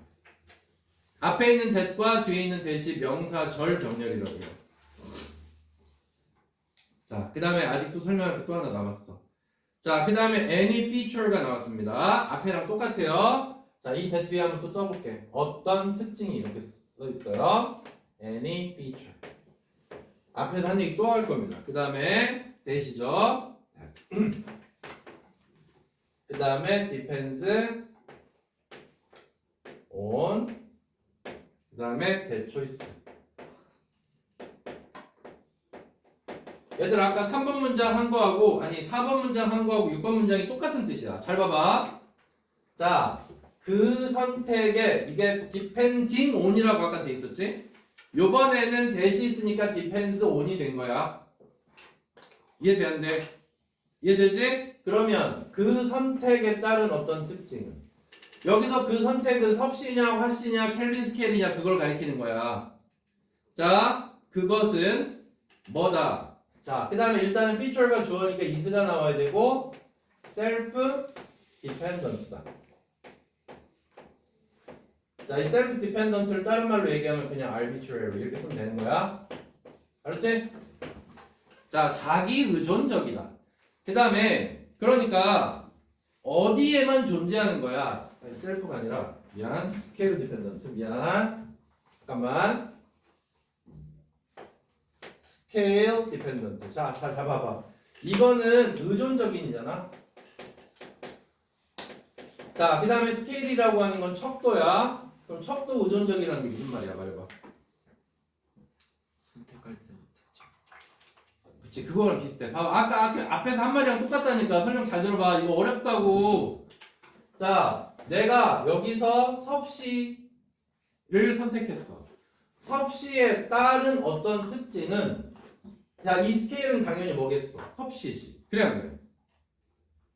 앞에 있는 that과 뒤에 있는 that이 명사절 병렬이라고요. 자, 그 다음에 아직도 설명할 게 또 하나 남았어. 자, 그 다음에 any feature가 나왔습니다. 앞에랑 똑같아요. 자, 이 that 뒤에 한번 또 써볼게. 어떤 특징이 이렇게 써 있어요. any feature. 앞에서 한 얘기 또 할 겁니다. 그 다음에 that이죠. 그 다음에 depends on. 그 다음에 that choice. 얘들 아까 3번 문장 한 거하고 아니 4번 문장 한 거하고 6번 문장이 똑같은 뜻이야. 잘 봐봐. 자, 그 선택에 이게 depending on이라고 아까 돼 있었지? 요번에는 that이 있으니까 depends on이 된 거야. 이해되는데? 이해되지? 그러면 그 선택에 따른 어떤 특징은 여기서 그 선택은 섭씨냐 화씨냐 켈빈 스케일이냐 그걸 가리키는 거야. 자, 그것은 뭐다? 자, 그 다음에 일단은 feature가 주어니까 is가 나와야 되고 self dependent다. 자, 이 self dependent를 다른 말로 얘기하면 그냥 arbitrary 이렇게 쓰면 되는 거야. 알았지? 자, 자기 의존적이다. 그 다음에 그러니까 어디에만 존재하는 거야? 아니, 셀프가 아니라 미안, 스케일 디펜던트 미안. 잠깐만. 스케일 디펜던트. 자, 잘 잡아봐. 이거는 의존적인이잖아. 자, 그 다음에 스케일이라고 하는 건 척도야. 그럼 척도 의존적이라는 게 무슨 말이야? 말해봐. 선택할 때 그치, 그거랑 비슷해. 봐봐, 아까 앞에서 한 말이랑 똑같다니까. 설명 잘 들어봐. 이거 어렵다고. 자, 내가 여기서 섭씨를 선택했어. 섭씨에 따른 어떤 특징은, 자, 이 스케일은 당연히 뭐겠어? 섭씨지. 그래 안 그래?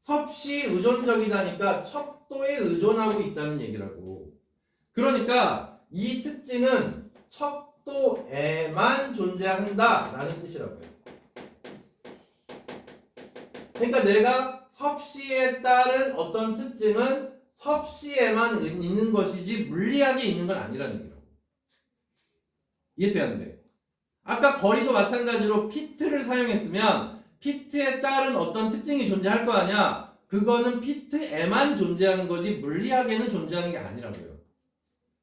섭씨 의존적이다니까 척도에 의존하고 있다는 얘기라고. 그러니까 이 특징은 척도에만 존재한다 라는 뜻이라고요. 그러니까 내가 섭씨에 따른 어떤 특징은 섭씨에만 있는 것이지 물리하게 있는 건 아니라는 얘기라고. 이해돼야 안 돼? 아까 거리도 마찬가지로 피트를 사용했으면 피트에 따른 어떤 특징이 존재할 거 아니야. 그거는 피트에만 존재하는 거지 물리하게는 존재하는 게 아니라고요.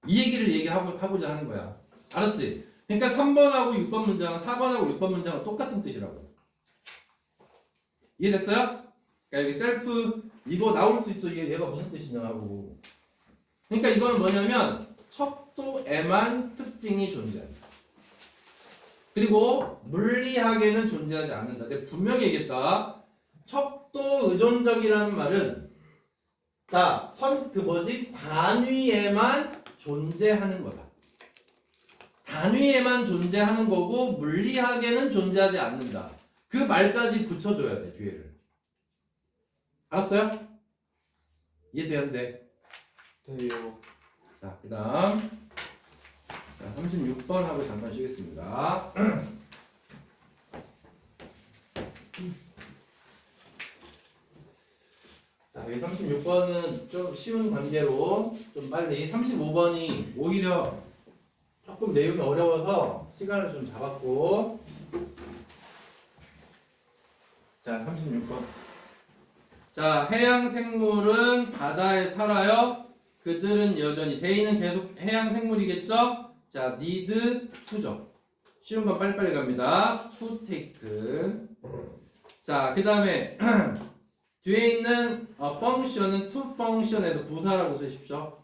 이 얘기를 얘기하고자 하는 거야. 알았지? 그러니까 3번하고 6번 문장은 4번하고 6번 문장은 똑같은 뜻이라고. 이해됐어요? 그러니까 여기 셀프 이거 나올 수 있어. 얘가 무슨 뜻이냐 하고. 그러니까 이거는 뭐냐면 척도에만 특징이 존재한다. 그리고 물리하게는 존재하지 않는다. 내가 분명히 얘기했다. 척도 의존적이라는 말은 자, 단위에만 존재하는 거다. 단위에만 존재하는 거고 물리하게는 존재하지 않는다. 그 말까지 붙여줘야 돼, 뒤에를. 알았어요? 이해되는데? 돼요. 자, 그 다음 36번 하고 잠깐 쉬겠습니다. 자, 여기 36번은 좀 쉬운 관계로 좀 빨리 35번이 오히려 조금 내용이 어려워서 시간을 좀 잡았고. 자, 36번. 자, 해양 생물은 바다에 살아요. 그들은 여전히 데이는 계속 해양 생물이겠죠? 자, need to죠. 쉬운 건 빨리빨리 갑니다. to take. 자, 그 다음에 뒤에 있는 function은 to function에서 부사라고 쓰십시오.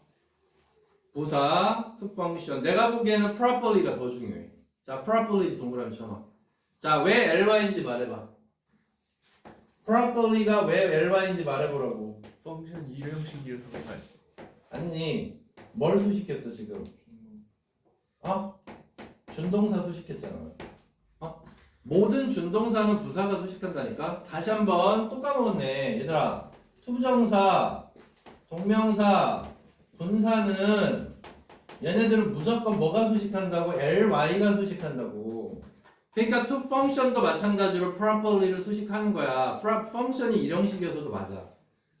부사 to function. 내가 보기에는 properly가 더 중요해. 자, properly 동그라미 쳐놔. 자, 왜 ly인지 말해봐. properly가 왜 ly인지 말해보라고. 펑션 이형식이라서 그런가요? 아니, 뭘 수식했어 지금? 준동사 수식했잖아. 모든 준동사는 부사가 수식한다니까? 다시 한번 또 까먹었네. 얘들아, 투부정사, 동명사, 분사는 얘네들은 무조건 뭐가 수식한다고? ly가 수식한다고. 그러니까 to function도 마찬가지로 properly를 수식하는 거야. function이 일형식이어서도 맞아.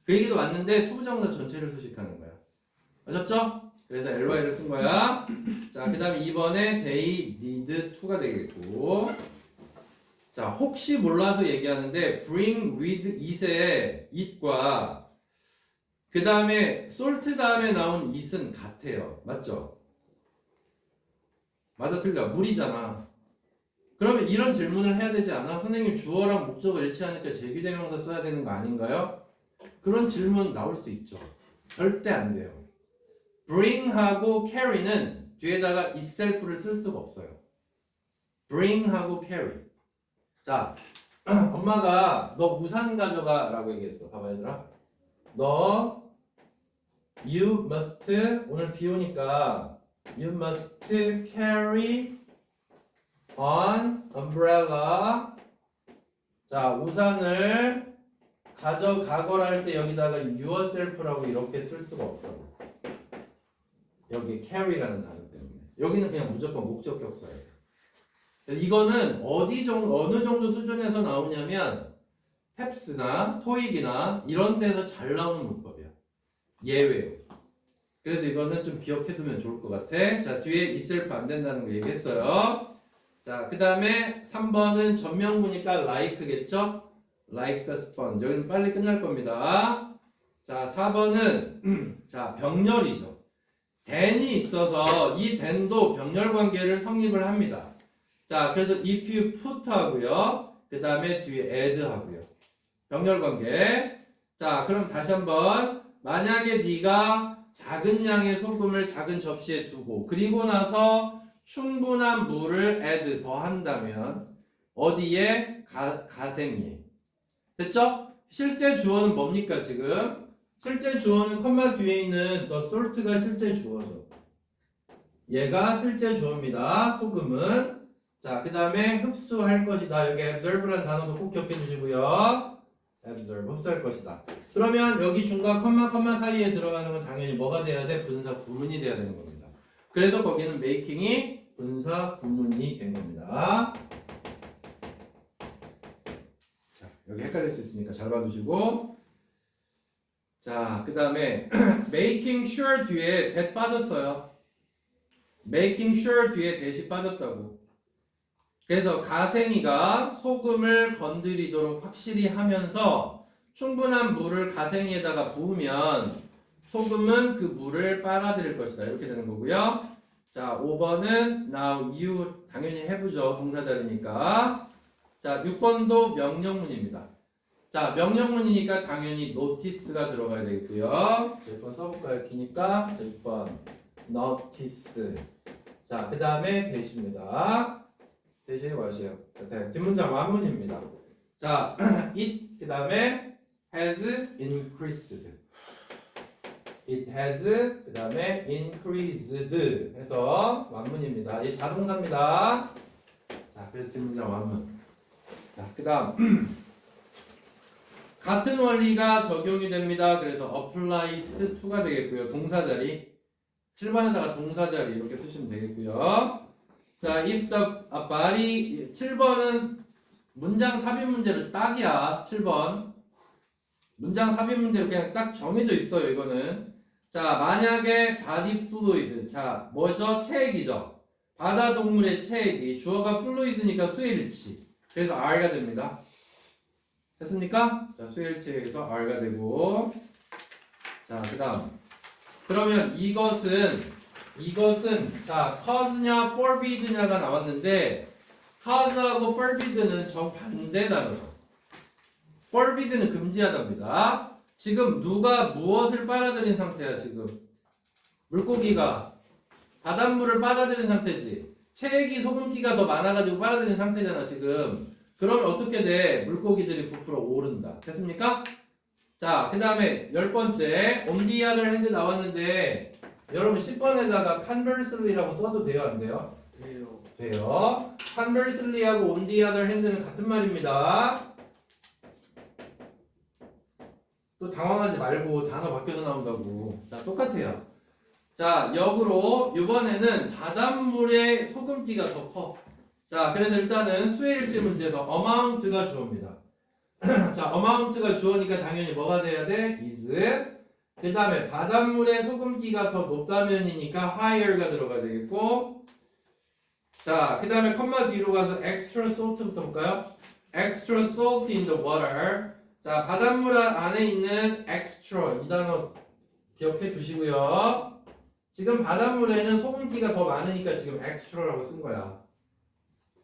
그 얘기도 맞는데 투부정사 전체를 수식하는 거야. 맞았죠? 그래서 ly를 쓴 거야. 자, 그 다음에 2번에 they need to가 되겠고. 자, 혹시 몰라서 얘기하는데 bring with it의 it과 그 다음에 salt 다음에 나온 it은 같아요. 맞죠? 맞아 틀려? 물이잖아. 그러면 이런 질문을 해야 되지 않아? 선생님 주어랑 목적어 일치하니까 제기대명사 써야 되는 거 아닌가요? 그런 질문 나올 수 있죠. 절대 안 돼요. bring하고 carry는 뒤에다가 itself를 쓸 수가 없어요. bring하고 carry. 자, 엄마가 너 우산 가져가 라고 얘기했어. 봐봐 얘들아. 너 you must 오늘 비 오니까 you must carry an umbrella. 자, 우산을 가져가거라 할 때 여기다가 yourself라고 이렇게 쓸 수가 없다고. 여기 carry라는 단어 때문에. 여기는 그냥 무조건 목적격서예요. 이거는 어느 정도 수준에서 나오냐면 탭스나 토익이나 이런 데서 잘 나오는 문법이야. 예외요. 그래서 이거는 좀 기억해두면 좋을 것 같아. 자, 뒤에 itself 안 된다는 거 얘기했어요. 자, 그 다음에 3번은 전명구니까 like겠죠? like a sponge. 여기는 빨리 끝날 겁니다. 자, 4번은 자, 병렬이죠. than이 있어서 이 than도 병렬 관계를 성립을 합니다. 자, 그래서 if you put 하고요. 그 다음에 뒤에 add 하고요. 병렬 관계. 자, 그럼 다시 한번 만약에 네가 작은 양의 소금을 작은 접시에 두고 그리고 나서 충분한 물을 add 더한다면 어디에? 가생이에. 됐죠? 실제 주어는 뭡니까 지금? 실제 주어는 컴마 뒤에 있는 the salt가 실제 주어죠. 얘가 실제 주어입니다. 소금은. 자, 그 다음에 흡수할 것이다. 여기 absorb라는 단어도 꼭 기억해 주시고요. absorb, 흡수할 것이다. 그러면 여기 중과 컴마 사이에 들어가는 건 당연히 뭐가 돼야 돼? 분사 구문이 돼야 되는 겁니다. 그래서 거기는 making이 분사 구문이 된 겁니다. 자, 여기 헷갈릴 수 있으니까 잘 봐주시고. 자, 그 다음에 making sure 뒤에 that 빠졌어요. making sure 뒤에 that이 빠졌다고. 그래서 가생이가 소금을 건드리도록 확실히 하면서 충분한 물을 가생이에다가 부으면 소금은 그 물을 빨아들일 것이다. 이렇게 되는 거고요. 자, 5번은 now you 당연히 have죠. 동사자리니까. 자, 6번도 명령문입니다. 자, 명령문이니까 당연히 notice가 들어가야 되겠고요. 자, 6번 써볼까요? 기니까. 자, 6번 notice. 자, 그 다음에 대시입니다. 대신에 뭐하세요? 뒷문장 완문입니다. 자, it 그 다음에 has increased. It has 그 다음에 increased 해서 완문입니다. 이 자동사입니다. 자, 그래서 뒷문장 완문. 자, 그 다음 같은 원리가 적용이 됩니다. 그래서 applies to가 되겠고요. 동사자리 7번에다가 동사자리 이렇게 쓰시면 되겠고요. 자, if the body 7번은 문장 삽입 문제로 딱이야. 7번 문장 삽입 문제로 그냥 딱 정해져 있어요. 이거는 자, 만약에 body fluid 자, 뭐죠? 체액이죠. 바다 동물의 체액이 주어가 fluid니까 수일치 그래서 R가 됩니다. 됐습니까? 자, 수일치에서 R가 되고 자, 그 다음 그러면 이것은 자, cause냐 forbid냐가 나왔는데 cause하고 forbid는 정반대 단어죠. forbid는 금지하답니다. 지금 누가 무엇을 빨아들인 상태야 지금? 물고기가 바닷물을 빨아들인 상태지. 체액이 소금기가 더 많아가지고 빨아들인 상태잖아 지금. 그러면 어떻게 돼? 물고기들이 부풀어 오른다. 됐습니까? 자, 그 다음에 10번째 on the other hand 나왔는데 여러분 10번에다가 conversely라고 써도 돼요? 안 돼요? 돼요. 돼요. conversely하고 on the other hand는 같은 말입니다. 또 당황하지 말고 단어 바뀌어서 나온다고. 자, 똑같아요. 자, 역으로 이번에는 바닷물의 소금기가 더 커. 자, 그래서 일단은 수일치 문제에서 amount가 주어입니다. 자, amount가 주어니까 당연히 뭐가 돼야 돼? is. 그 다음에 바닷물의 소금기가 더 높다면이니까 higher가 들어가야 되겠고 자, 그 다음에 컴마 뒤로 가서 extra salt부터 볼까요? extra salt in the water 자, 바닷물 안에 있는 extra 이 단어 기억해 주시고요. 지금 바닷물에는 소금기가 더 많으니까 지금 extra라고 쓴 거야.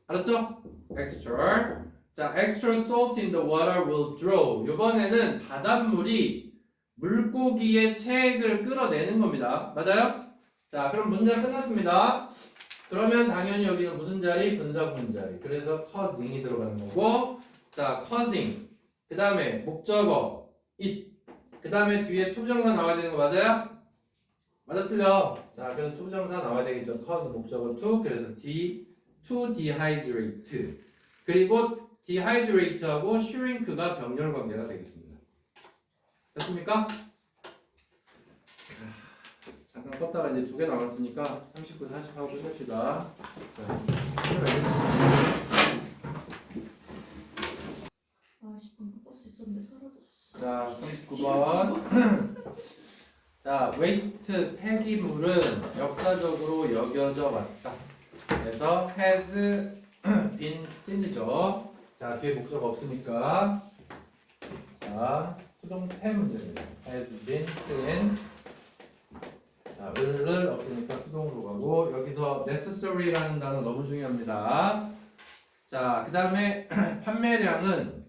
알았죠? extra 자, extra salt in the water will draw 이번에는 바닷물이 물고기의 체액을 끌어내는 겁니다. 맞아요? 자, 그럼 문장 끝났습니다. 그러면 당연히 여기는 무슨 자리? 분사구문 자리. 그래서 causing이 들어가는 거고 자, causing 그 다음에 목적어 it 그 다음에 뒤에 투부정사 나와야 되는 거 맞아요? 맞아 틀려? 자, 그래서 투부정사 나와야 되겠죠. cause 목적어 to 그래서 to dehydrate 그리고 dehydrate하고 shrink가 병렬 관계가 되겠습니다. 됐습니까? 잠깐 껐다가 이제 2개 남았으니까 39, 40 하고 끝냅시다. 아, 10분 버스 9번. 자, waste 폐기물은 역사적으로 여겨져 왔다. 그래서 has been seen이죠. 자, 뒤에 목적 없으니까. 자, 수동태 문제입니다. has been seen. 자, 을을 없으니까 수동으로 가고, 여기서 necessary라는 단어 너무 중요합니다. 자, 그 다음에 판매량은,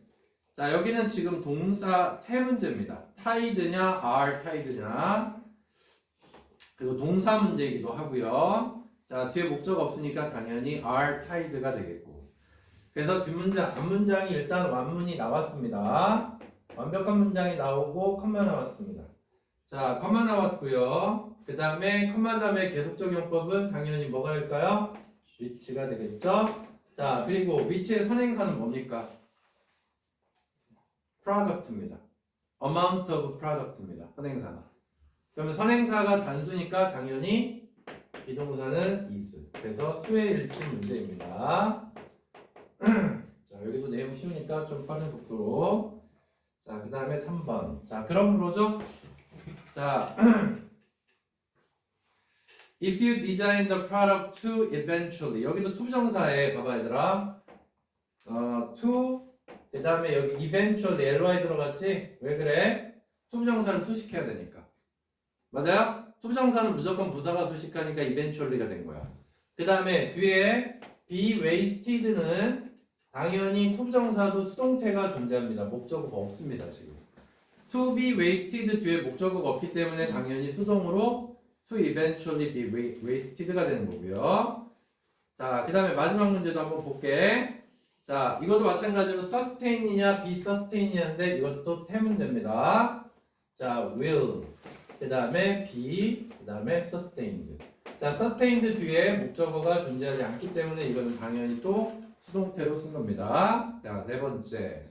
자, 여기는 지금 동사 태 문제입니다. tied냐, are tied냐, 그리고 동사 문제이기도 하고요. 자, 뒤에 목적 없으니까 당연히 are tied가 되겠고. 그래서 뒷문장, 앞문장이 일단 완문이 나왔습니다. 완벽한 문장이 나오고 컴마 나왔습니다. 자, 컴마 나왔고요. 그 다음에 컴마 다음에 계속적 용법은 당연히 뭐가 될까요? which가 되겠죠. 자, 그리고 which의 선행사는 뭡니까? product입니다. amount of product입니다. 선행사가. 그러면 선행사가 단수니까 당연히 비동사는 is. 그래서 수의 일치 문제입니다. 자, 여기도 내용 쉬우니까 좀 빠른 속도로. 자, 그 다음에 3번. 자, 그러므로죠. 자, if you design the product to eventually. 여기도 to 정사에 봐봐 얘들아. to 그 다음에 여기 eventually ly 들어갔지? 왜 그래? to 정사를 수식해야 되니까. 맞아요? to 정사는 무조건 부사가 수식하니까 eventually가 된 거야. 그 다음에 뒤에 be wasted는 당연히 to 정사도 수동태가 존재합니다. 목적어가 없습니다 지금. to be wasted 뒤에 목적어가 없기 때문에 당연히 수동으로 to eventually be wasted가 되는 거고요. 자, 그 다음에 마지막 문제도 한번 볼게. 자, 이것도 마찬가지로 sustain이냐 be sustain이냐인데 이것도 태 문제입니다. 자, will 그 다음에 be 그 다음에 sustained. 자, sustained 뒤에 목적어가 존재하지 않기 때문에 이거는 당연히 또 수동태로 쓴 겁니다. 자, 네 번째.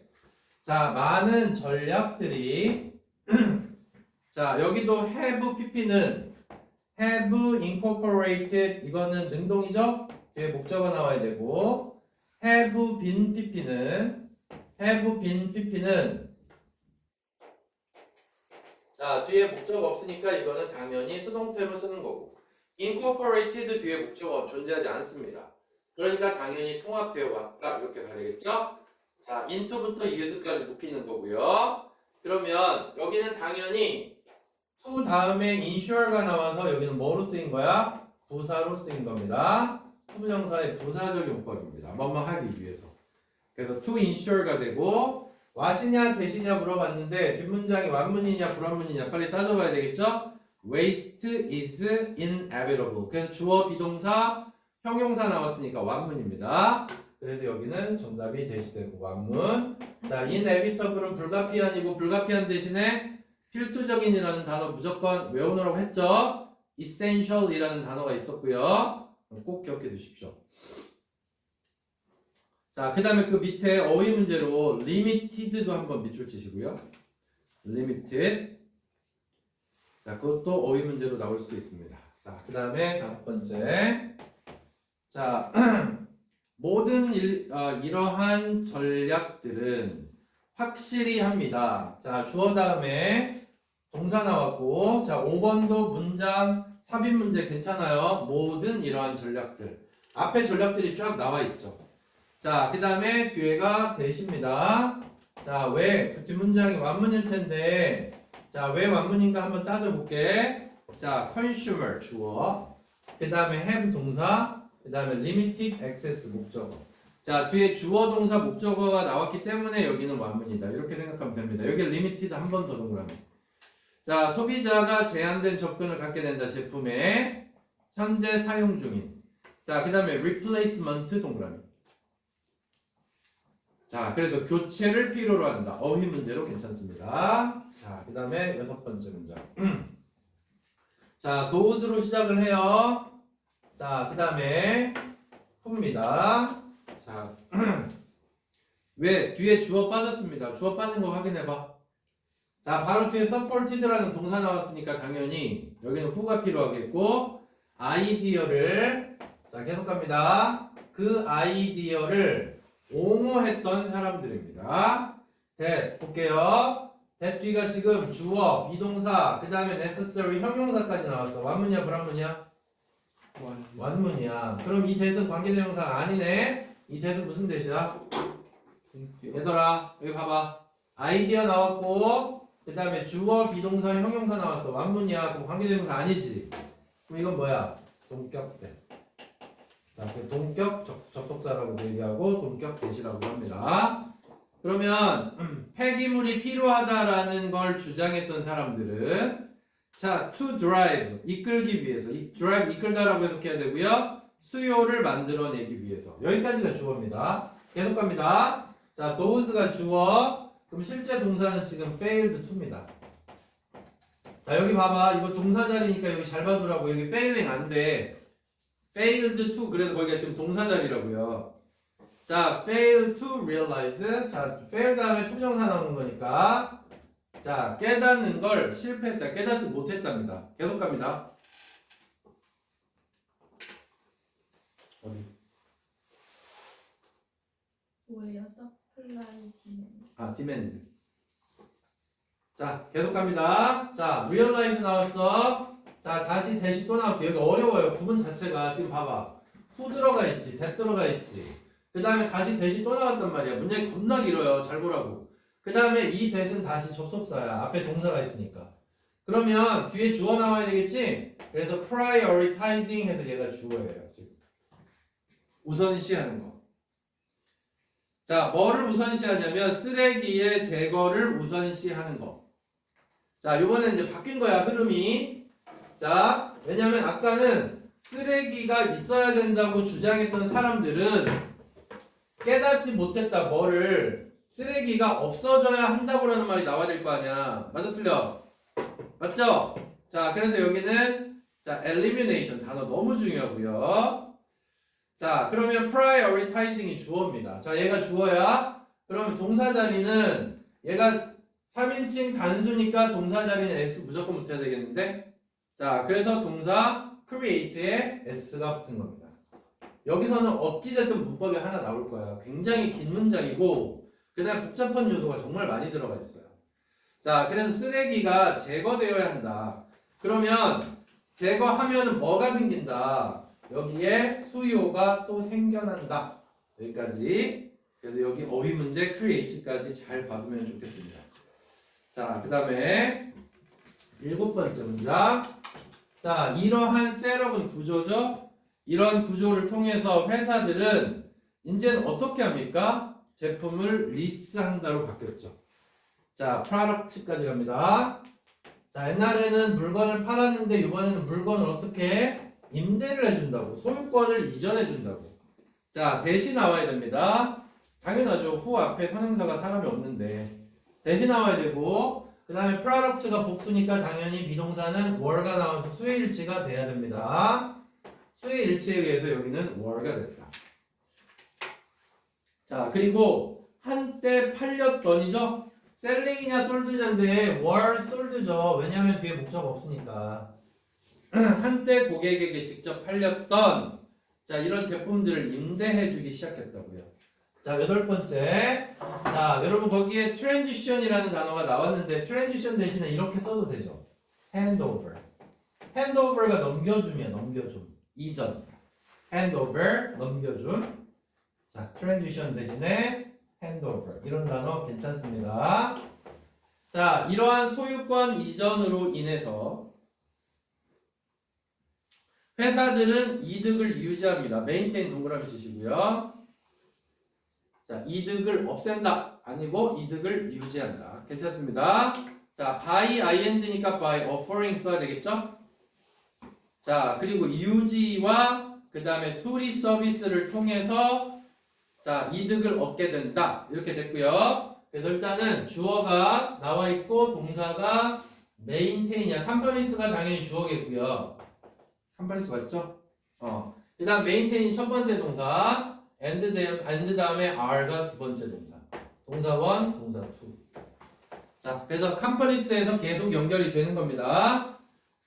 자, 많은 전략들이 자, 여기도 have pp는 have incorporated 이거는 능동이죠? 뒤에 목적어 나와야 되고 have been pp는 자, 뒤에 목적어 없으니까 이거는 당연히 수동태로 쓰는 거고 incorporated 뒤에 목적어 존재하지 않습니다. 그러니까 당연히 통합되어 왔다 이렇게 가야 되겠죠? 자, into부터 use까지 묶이는 거고요. 그러면 여기는 당연히 to 다음에 insure가 나와서 여기는 뭐로 쓰인 거야? 부사로 쓰인 겁니다. 부정사의 부사적 용법입니다. 뭐뭐 하기 위해서. 그래서 to insure가 되고 what이냐 대시냐 물어봤는데 뒷문장이 완문이냐 불완문이냐 빨리 따져봐야 되겠죠? waste is inevitable. 그래서 주어 비동사 형용사 나왔으니까 완문입니다. 그래서 여기는 정답이 대시되고 완문. 자, inevitable은 불가피한이고 불가피한 대신에 필수적인이라는 단어 무조건 외우느라고 했죠. essential이라는 단어가 있었고요. 꼭 기억해 두십시오. 자, 그 다음에 그 밑에 어휘 문제로 limited도 한번 밑줄 치시고요. limited. 자, 그것도 어휘 문제로 나올 수 있습니다. 자, 그 다음에 다섯 번째. 자, 모든 이러한 전략들은 확실히 합니다. 자, 주어 다음에 동사 나왔고, 자, 5번도 문장 삽입 문제 괜찮아요. 모든 이러한 전략들. 앞에 전략들이 쫙 나와 있죠. 자, 그 다음에 뒤에가 대시입니다. 자, 왜? 그 뒷문장이 완문일 텐데, 자, 왜 완문인가 한번 따져볼게. 자, consumer 주어, 그 다음에 have 동사, 그 다음에 limited access 목적어. 자, 뒤에 주어 동사 목적어가 나왔기 때문에 여기는 완문이다. 이렇게 생각하면 됩니다. 여기 limited 한 번 더 동그라미. 자, 소비자가 제한된 접근을 갖게 된다. 제품에 현재 사용 중인. 자, 그 다음에 replacement 동그라미. 자, 그래서 교체를 필요로 한다. 어휘 문제로 괜찮습니다. 자, 그 다음에 여섯 번째 문장. 자, does로 시작을 해요. 자, 그 다음에 풉니다. 자, 왜? 뒤에 주어 빠졌습니다. 주어 빠진 거 확인해봐. 자, 바로 뒤에 supported라는 동사 나왔으니까 당연히 여기는 who가 필요하겠고 아이디어를 자, 계속 갑니다. 그 아이디어를 옹호했던 사람들입니다. 볼게요. that 뒤가 지금 주어, 비동사, 그 다음에 necessary, 형용사까지 나왔어. 완문이야, 불완문이야? 완문이야. 그럼 이 that은 관계대명사가 아니네. 이 that은 무슨 that이야? 얘들아 여기 봐봐. 아이디어 나왔고 그 다음에 주어, 비동사, 형용사 나왔어. 완문이야. 그럼 관계대명사 아니지. 그럼 이건 뭐야? 동격대. 자, 그 동격 접속사라고 얘기하고 동격 대시라고 합니다. 그러면 폐기물이 필요하다라는 걸 주장했던 사람들은 자, to drive 이끌기 위해서 이 drive 이끌다라고 해석해야 되고요. 수요를 만들어내기 위해서 여기까지가 주어입니다. 계속 갑니다. 자, those가 주어. 그럼 실제 동사는 지금 failed to입니다. 자, 여기 봐봐. 이거 동사 자리니까 여기 잘 봐두라고. 여기 failing 안 돼. failed to 그래서 거기가 지금 동사 자리라고요. 자, fail to realize. 자, fail 다음에 투정사 나오는 거니까. 자, 깨닫는 걸 실패했다. 깨닫지 못했답니다. 계속 갑니다. 어디? 뭐예요? 서플라이 디맨드. 아, demand. 자, 계속 갑니다. 자, realize 나왔어. 자, 다시 대시 또 나왔어. 여기 어려워요. 구문 자체가. 지금 봐봐. who 들어가 있지. that 들어가 있지. 그 다음에 다시 대시 또 나왔단 말이야. 문장이 겁나 길어요. 잘 보라고. 그 다음에 이 that은 다시 접속사야. 앞에 동사가 있으니까. 그러면 뒤에 주어 나와야 되겠지? 그래서 prioritizing 해서 얘가 주어예요. 지금. 우선시하는 거. 자, 뭐를 우선시하냐면 쓰레기의 제거를 우선시하는 거. 자, 요번엔 이제 바뀐 거야, 흐름이. 자, 왜냐면 아까는 쓰레기가 있어야 된다고 주장했던 사람들은 깨닫지 못했다. 뭐를 쓰레기가 없어져야 한다고라는 말이 나와야 될 거 아니야. 맞아, 틀려? 맞죠? 자, 그래서 여기는 자, elimination 단어 너무 중요하고요. 자, 그러면 prioritizing이 주어입니다. 자, 얘가 주어야. 그러면 동사 자리는 얘가 3인칭 단수니까 동사 자리는 S 무조건 붙어야 되겠는데. 자, 그래서 동사 create에 S가 붙은 겁니다. 여기서는 어찌됐든 문법이 하나 나올 거야. 굉장히 긴 문장이고 그 다음에 복잡한 요소가 정말 많이 들어가 있어요. 자, 그래서 쓰레기가 제거되어야 한다. 그러면 제거하면 뭐가 생긴다? 여기에 수요가 또 생겨난다. 여기까지. 그래서 여기 어휘 문제 create까지 잘 봐두면 좋겠습니다. 자, 그 다음에 7번째 문장. 자, 이러한 셋업은 구조죠. 이런 구조를 통해서 회사들은 이제는 어떻게 합니까? 제품을 리스한다로 바뀌었죠. 자, 프로덕트까지 갑니다. 자, 옛날에는 물건을 팔았는데 이번에는 물건을 어떻게 해? 임대를 해준다고. 소유권을 이전해준다고. 자, 대시 나와야 됩니다. 당연하죠. 후 앞에 선행사가 사람이 없는데 대시 나와야 되고 그 다음에 프로덕트가 복수니까 당연히 비동사는 were가 나와서 수의 일치가 돼야 됩니다. 수의 일치에 의해서 여기는 were가 됐다. 자, 그리고 한때 팔렸던이죠. 셀링이냐 솔드냐인데 were sold죠. 왜냐하면 뒤에 목적 없으니까. 한때 고객에게 직접 팔렸던 자, 이런 제품들을 임대해주기 시작했다고요. 자, 8번째. 자, 여러분 거기에 transition이라는 단어가 나왔는데 transition 대신에 이렇게 써도 되죠. handover. handover가 넘겨줌이야. 넘겨줌. 이전. handover 넘겨줌. 자, transition 대신에 handover. 이런 단어 괜찮습니다. 자, 이러한 소유권 이전으로 인해서 회사들은 이득을 유지합니다. maintain 동그라미 치시고요. 자, 이득을 없앤다. 아니고 이득을 유지한다. 괜찮습니다. 자, by ing니까 by offering 써야 되겠죠? 자, 그리고 유지와 그 다음에 수리 서비스를 통해서 자, 이득을 얻게 된다. 이렇게 됐고요. 그래서 일단은 주어가 나와 있고 동사가 maintain이야. 컴퍼니스가 당연히 주어겠고요. 컴퍼니스가 있죠? 그 다음 maintain이 첫 번째 동사 and 다음에 are가 두 번째 동사. 동사 1, 동사 2. 자, 그래서 컴퍼니스에서 계속 연결이 되는 겁니다.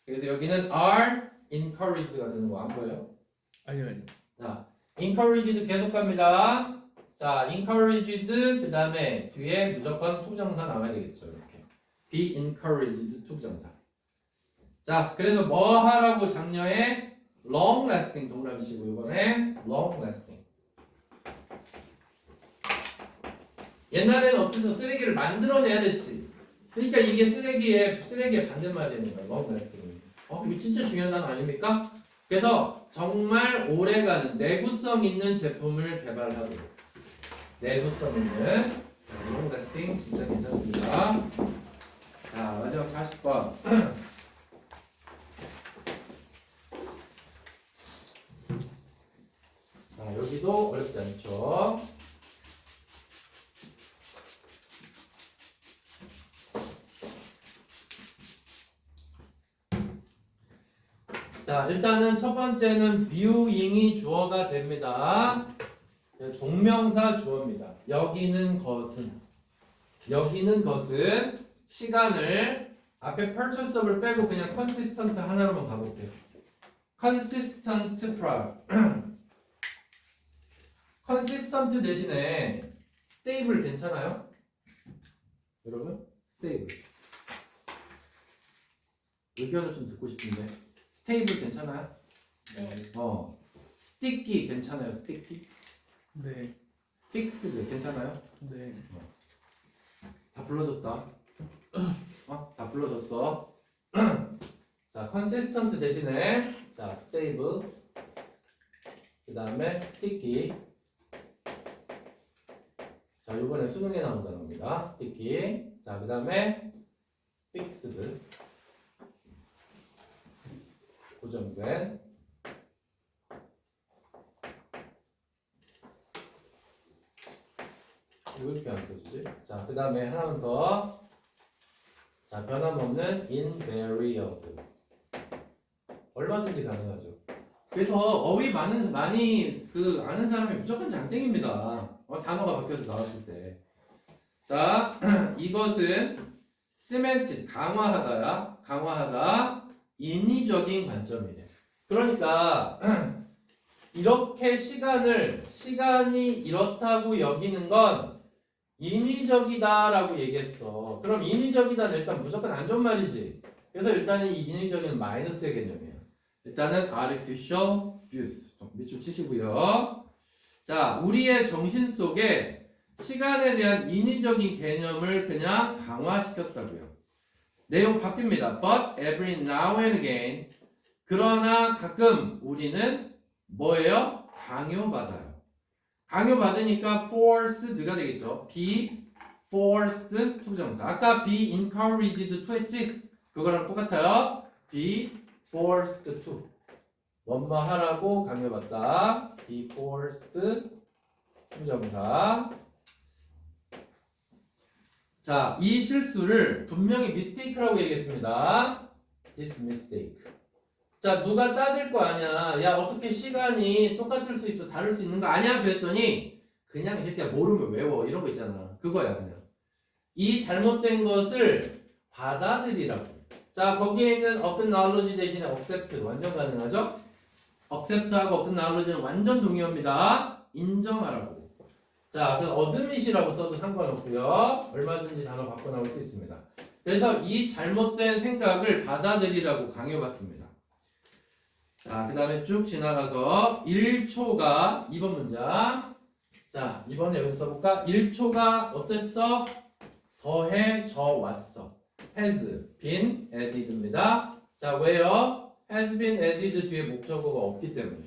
그래서 여기는 are encouraged가 되는 거 안 보여요? 아니요. 자, encouraged 계속 갑니다. 자, encouraged 그 다음에 뒤에 무조건 투정사 나와야 되겠죠. 이렇게. be encouraged to 부정사. 자, 그래서 뭐 하라고 장려해? long lasting 동그라미시고 이번에 long lasting. 옛날에는 어째서 쓰레기를 만들어내야 됐지. 그러니까 이게 쓰레기의 반대말이 되는 거야. long lasting. 이거 진짜 중요한 단어 아닙니까? 그래서 정말 오래가는 내구성 있는 제품을 개발하도록. 내구성 있는 long lasting 진짜 괜찮습니다. 자, 마지막 40번. 자, 여기도 어렵지 않죠? 자, 일단은 첫 번째는 viewing이 주어가 됩니다. 동명사 주어입니다. 여기는 것은 시간을 앞에 purchase업을 빼고 그냥 consistent 하나로만 가볼게요. consistent product. consistent 대신에 stable 괜찮아요? 여러분? stable. 의견을 좀 듣고 싶은데 stable 괜찮아요? 네. sticky 괜찮아요? sticky? 네. fixed 괜찮아요? 네. 다 불러줬다. 다 불러줬어. 자, consistent 대신에 자, stable. 그 다음에 sticky. 자, 이번에 수능에 나온 단어입니다. sticky. 자, 그 다음에 fixed. 고정된. 왜 이렇게 안 써주지? 자, 그 다음에 하나만 더. 자, 변함없는 invariable. 얼마든지 가능하죠. 그래서 어휘 많이 아는 사람이 무조건 장땡입니다. 단어가 바뀌어서 나왔을 때. 자, 이것은 시멘트 강화하다 인위적인 관점이래. 그러니까 이렇게 시간이 이렇다고 여기는 건 인위적이다라고 얘기했어. 그럼 인위적이다는 일단 무조건 안 좋은 말이지. 그래서 일단은 이 인위적인 마이너스의 개념이에요. 일단은 artificial use 밑줄 치시고요. 자, 우리의 정신 속에 시간에 대한 인위적인 개념을 그냥 강화시켰다고요. 내용 바뀝니다. But every now and again. 그러나 가끔 우리는 뭐예요? 강요받아요. 강요받으니까 forced가 되겠죠. be forced 투정사. 아까 be encouraged to 했지? 그거랑 똑같아요. be forced to. 뭐뭐 하라고 강요받다. be forced 투정사. 자, 이 실수를 분명히 mistake라고 얘기했습니다. This mistake. 자, 누가 따질 거 아니야. 야, 어떻게 시간이 똑같을 수 있어? 다를 수 있는 거 아니야? 그랬더니 그냥 이 새끼야 모르면 외워. 이런 거 있잖아. 그거야 그냥. 이 잘못된 것을 받아들이라고. 자, 거기에 있는 acknowledge 대신에 accept 완전 가능하죠? accept하고 acknowledge는 완전 동의어입니다. 인정하라고. 자, 그 admit이라고 써도 상관없고요. 얼마든지 단어 바꿔 나올 수 있습니다. 그래서 이 잘못된 생각을 받아들이라고 강요받습니다. 자, 그 다음에 쭉 지나가서 1초가 2번 문장. 자, 이번에 여기 써볼까? 1초가 어땠어? 더해져 왔어. has been added입니다. 자, 왜요? has been added 뒤에 목적어가 없기 때문에.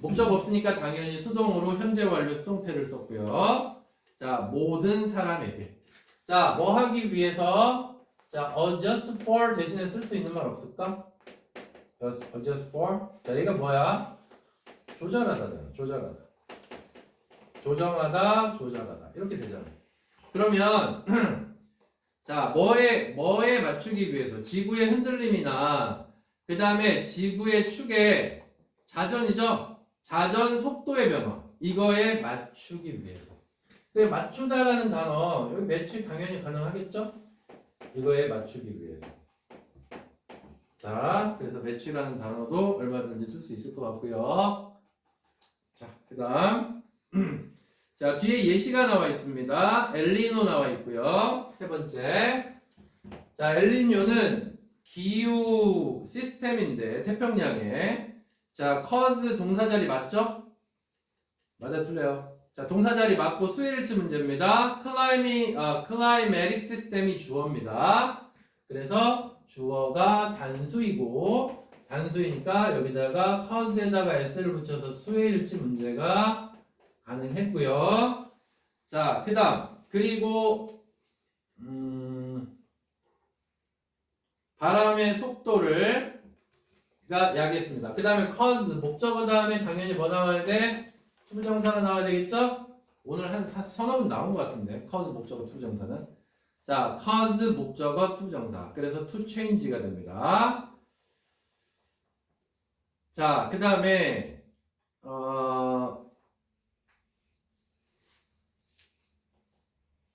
목적 없으니까 당연히 수동으로 현재 완료 수동태를 썼고요. 자, 모든 사람에게. 자, 뭐 하기 위해서? 자, adjust for 대신에 쓸 수 있는 말 없을까? adjust for. 자, 얘가 뭐야? 조절하다잖아. 조정하다. 이렇게 되잖아. 그러면 자, 뭐에 맞추기 위해서 지구의 흔들림이나 그 다음에 지구의 축의 자전이죠. 자전 속도의 변화. 이거에 맞추기 위해서. 그 맞추다라는 단어 여기 매치 당연히 가능하겠죠? 이거에 맞추기 위해서. 자, 그래서 매치라는 단어도 얼마든지 쓸 수 있을 것 같고요. 자, 그다음 자, 뒤에 예시가 나와 있습니다. 엘리노 나와 있고요. 세 번째. 자, 엘니뇨는 기후 시스템인데 태평양에 자, cause 동사 자리 맞죠? 맞아 틀려요. 자, 동사 자리 맞고 수일치 문제입니다. climatic 시스템이 주어입니다. 그래서 주어가 단수이고 단수이니까 여기다가 cause에다가 s를 붙여서 수일치 문제가 가능했고요. 자, 그다음 그리고 바람의 속도를 야기했습니다. 그 다음에 cause 목적어 다음에 당연히 뭐 나와야 돼? 투부정사가 나와야 되겠죠? 오늘 한 서너 분 나온 것 같은데 cause 목적어 투부정사는 자 cause 목적어 투부정사 그래서 to change가 됩니다. 자 그 다음에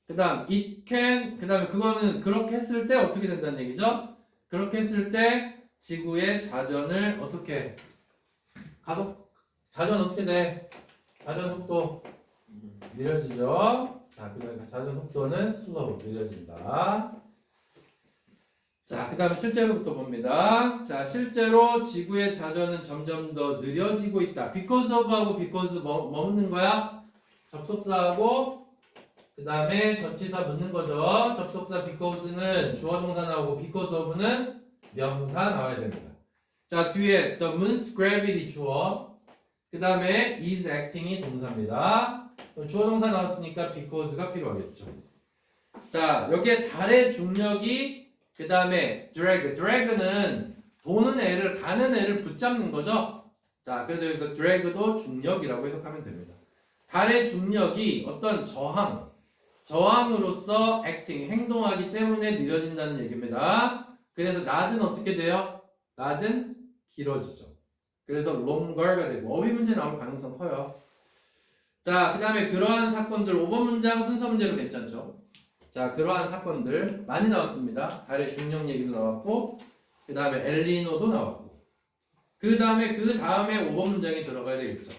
그 다음 it can 그 다음에 그거는 그렇게 했을 때 어떻게 된다는 얘기죠? 그렇게 했을 때 지구의 자전을 어떻게 자전 어떻게 돼? 자전 속도 느려지죠? 자, 그러니까 자전 속도는 slow 느려진다. 자, 그 다음에 실제로부터 봅니다. 자, 실제로 지구의 자전은 점점 더 느려지고 있다. because of하고 because 뭐 묻는 거야? 접속사하고 그 다음에 전치사 묻는 거죠. 접속사 because는 주어 동사 나오고 because of는 명사 나와야 됩니다. 자, 뒤에 the moon's gravity 주어 그 다음에 is acting이 동사입니다. 주어 동사 나왔으니까 because가 필요하겠죠. 자, 여기에 달의 중력이 그 다음에 drag는 도는 애를 가는 애를 붙잡는 거죠. 자, 그래서 여기서 drag도 중력이라고 해석하면 됩니다. 달의 중력이 어떤 저항으로서 acting, 행동하기 때문에 느려진다는 얘기입니다. 그래서 낮은 어떻게 돼요? 낮은 길어지죠. 그래서 longer가 되고 어휘 문제 나올 가능성 커요. 자, 그 다음에 그러한 사건들 5번 문장 순서 문제로 괜찮죠? 자, 그러한 사건들 많이 나왔습니다. 달의 중력 얘기도 나왔고 그 다음에 엘니노도 나왔고 그 다음에 5번 문장이 들어가야 되겠죠.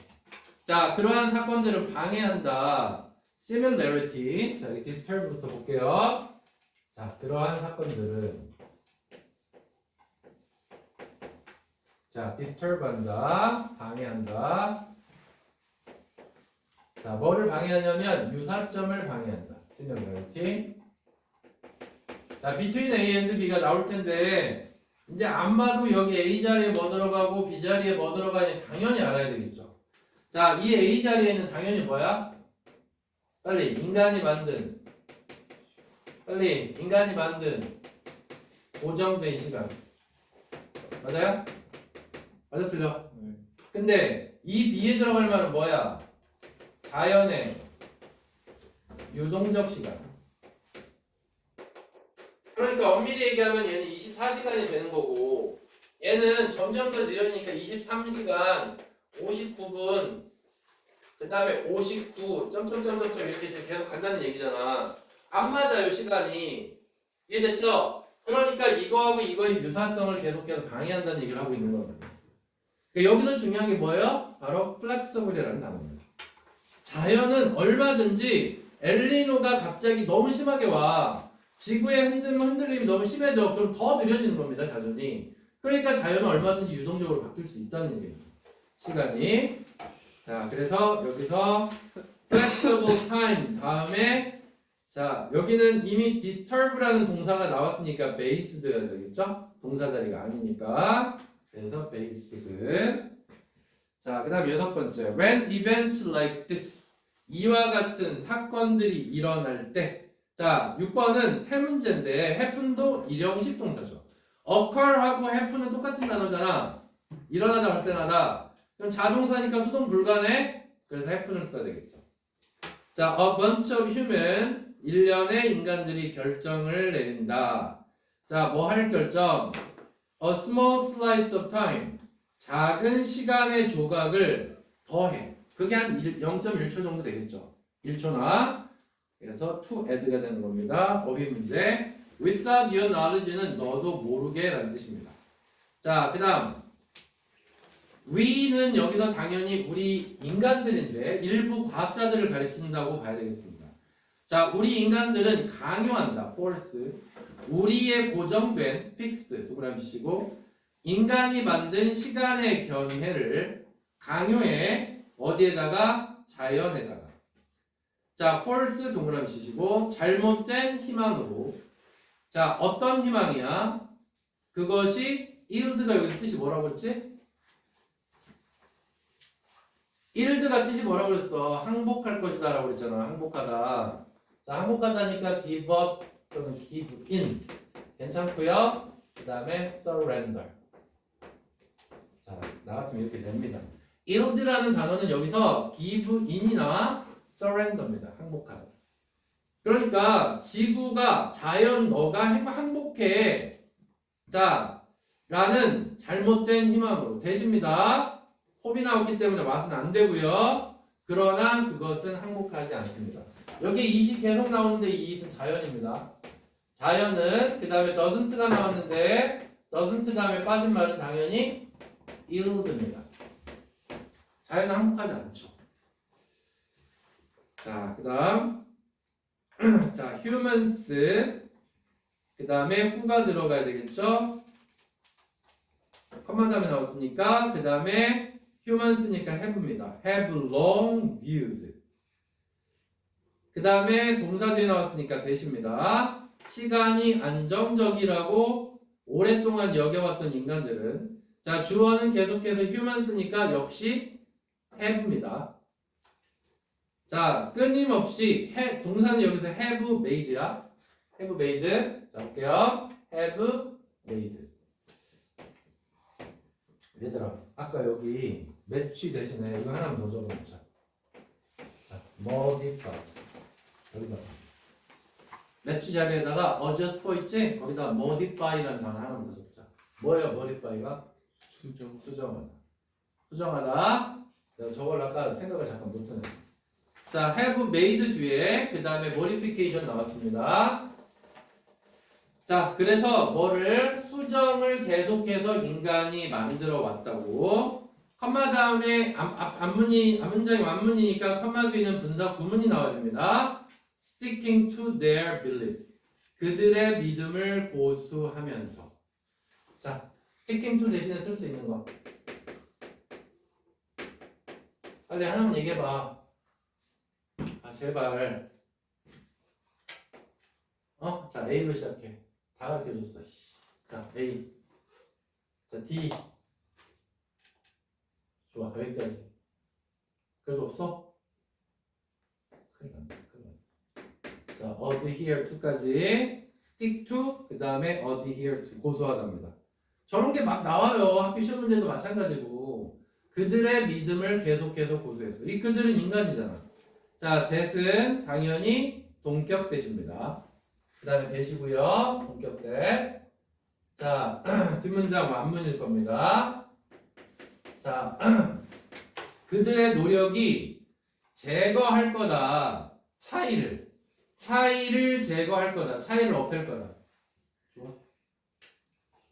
자, 그러한 사건들을 방해한다. similarity. 자, 여기 disturb부터 볼게요. 자, 그러한 사건들은 자, disturb한다. 방해한다. 자, 뭐를 방해하냐면 유사점을 방해한다. similarity. 자, between A and B가 나올 텐데 이제 안 봐도 여기 A 자리에 뭐 들어가고 B 자리에 뭐 들어가니 당연히 알아야 되겠죠. 자, 이 A 자리에는 당연히 뭐야? 빨리 인간이 만든 고정된 시간 맞아요? 맞아 틀려? 근데 이 B에 들어갈 말은 뭐야? 자연의 유동적 시간. 그러니까 엄밀히 얘기하면 얘는 24시간이 되는 거고 얘는 점점 더 느려지니까 23시간 59분 그 다음에 59 점점점점 이렇게 지금 계속 간다는 얘기잖아. 안 맞아요 시간이. 이해됐죠? 그러니까 이거하고 이거의 유사성을 계속해서 방해한다는 얘기를 하고 있는 겁니다. 그러니까 여기서 중요한 게 뭐예요? 바로 flexible이라는 단어입니다. 자연은 얼마든지 엘니노가 갑자기 너무 심하게 와. 지구의 흔들림이 너무 심해져. 그럼 더 느려지는 겁니다. 자전이. 그러니까 자연은 얼마든지 유동적으로 바뀔 수 있다는 얘기입니다. 시간이. 자, 그래서 여기서 flexible time 다음에 자, 여기는 이미 disturb라는 동사가 나왔으니까 based여야 되겠죠? 동사 자리가 아니니까. 그래서 based. 자, 그 다음 6번째. When events like this. 이와 같은 사건들이 일어날 때. 자, 6번은 태문제인데 happen도 일형식 동사죠. occur하고 happen은 똑같은 단어잖아. 일어나다 발생하다. 그럼 자동사니까 수동 불가네. 그래서 happen을 써야 되겠죠. 자, a bunch of human. 일련의 인간들이 결정을 내린다. 자, 뭐 할 결정? A small slice of time. 작은 시간의 조각을 더해. 그게 한 0.1초 정도 되겠죠. 1초나. 그래서 to add가 되는 겁니다. 어휘 문제. Without your knowledge는 너도 모르게 라는 뜻입니다. 자, 그 다음 we는 여기서 당연히 우리 인간들인데 일부 과학자들을 가리킨다고 봐야 되겠습니다. 자, 우리 인간들은 강요한다. force. 우리의 고정된 fixed 동그라미 치시고 인간이 만든 시간의 견해를 강요해 어디에다가 자연에다가. 자, false 동그라미 치시고 잘못된 희망으로. 자, 어떤 희망이야? 그것이 yield가 여기서 뜻이 뭐라고 그랬지? yield가 뜻이 뭐라고 그랬어? 항복할 것이다 라고 그랬잖아. 항복하다. 자, 항복하다니까 give up 또는 give in 괜찮고요. 그 다음에 surrender. 자, 나 같으면 이렇게 됩니다. yield라는 단어는 여기서 give in이나 surrender입니다. 항복하다. 그러니까 지구가 자연 너가 항복해. 자, 라는 잘못된 희망으로 되십니다. 호비 나왔기 때문에 맛은 안 되고요. 그러나 그것은 항복하지 않습니다. 여기 이시 계속 나오는데 이 이는 자연입니다. 자연은 그 다음에 doesn't가 나왔는데 doesn't 다음에 빠진 말은 당연히 yield입니다. 자연은 항복하지 않죠. 자, 그 다음 자, humans 그 다음에 who가 들어가야 되겠죠. 컴마 다음에 나왔으니까 그 다음에 humans니까 have입니다. have long viewed. 그 다음에 동사 뒤에 나왔으니까 대시입니다. 시간이 안정적이라고 오랫동안 여겨왔던 인간들은 자, 주어는 계속해서 humans니까 역시 have입니다. 자, 끊임없이 동사는 여기서 have made야. have made. 자, 볼게요. have made. 얘들아, 아까 여기 매치 대신에 이거 하나만 더 적어놓자. 자, modify. 여기다. 매치 자리에다가 adjust for 있지? 거기다 modify라는 단어 하나만 더 적자. 뭐예요, modify가? 수정하다. 수정하다. 내가 저걸 아까 생각을 잠깐 못하네. 자, have made 뒤에 그 다음에 modification 나왔습니다. 자, 그래서 뭐를 수정을 계속해서 인간이 만들어 왔다고. 컴마 다음에 앞문장이 완문이니까 컴마 뒤에는 분사 구문이 나와야 됩니다. Sticking to their belief. 그들의 믿음을 고수하면서. 자, sticking to 대신에 쓸 수 있는 거. 빨리 하나만 얘기해봐. 아, 제발. 자, A로 시작해. 다 가르쳐줬어. 자, A. 자, D. 좋아, 여기까지. 그래도 없어? 큰일 났네. 자, adhere to까지. stick to, 그 다음에 adhere to. 고수하답니다. 저런 게 막 나와요. 학교 시험 문제도 마찬가지고. 그들의 믿음을 계속해서 고수했어. 이 그들은 인간이잖아. 자, that은 당연히 동격 대시입니다. 그 다음에 대시고요. 동격 대. 자, 뒷문장 완문일 겁니다. 자, 그들의 노력이 제거할 거다. 차이를 제거할 거다. 차이를 없앨 거다. 좋아.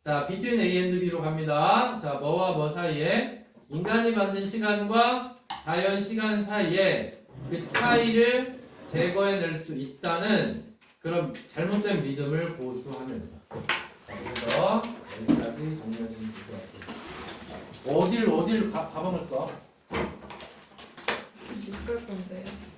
자, between A and B로 갑니다. 자, 뭐와 뭐 사이에 인간이 만든 시간과 자연 시간 사이에 그 차이를 제거해낼 수 있다는 그런 잘못된 믿음을 고수하면서. 자, 그래서 여기까지 정리하시면 될 것 같아요. 어디를 가방을 써? 묶을 건데요.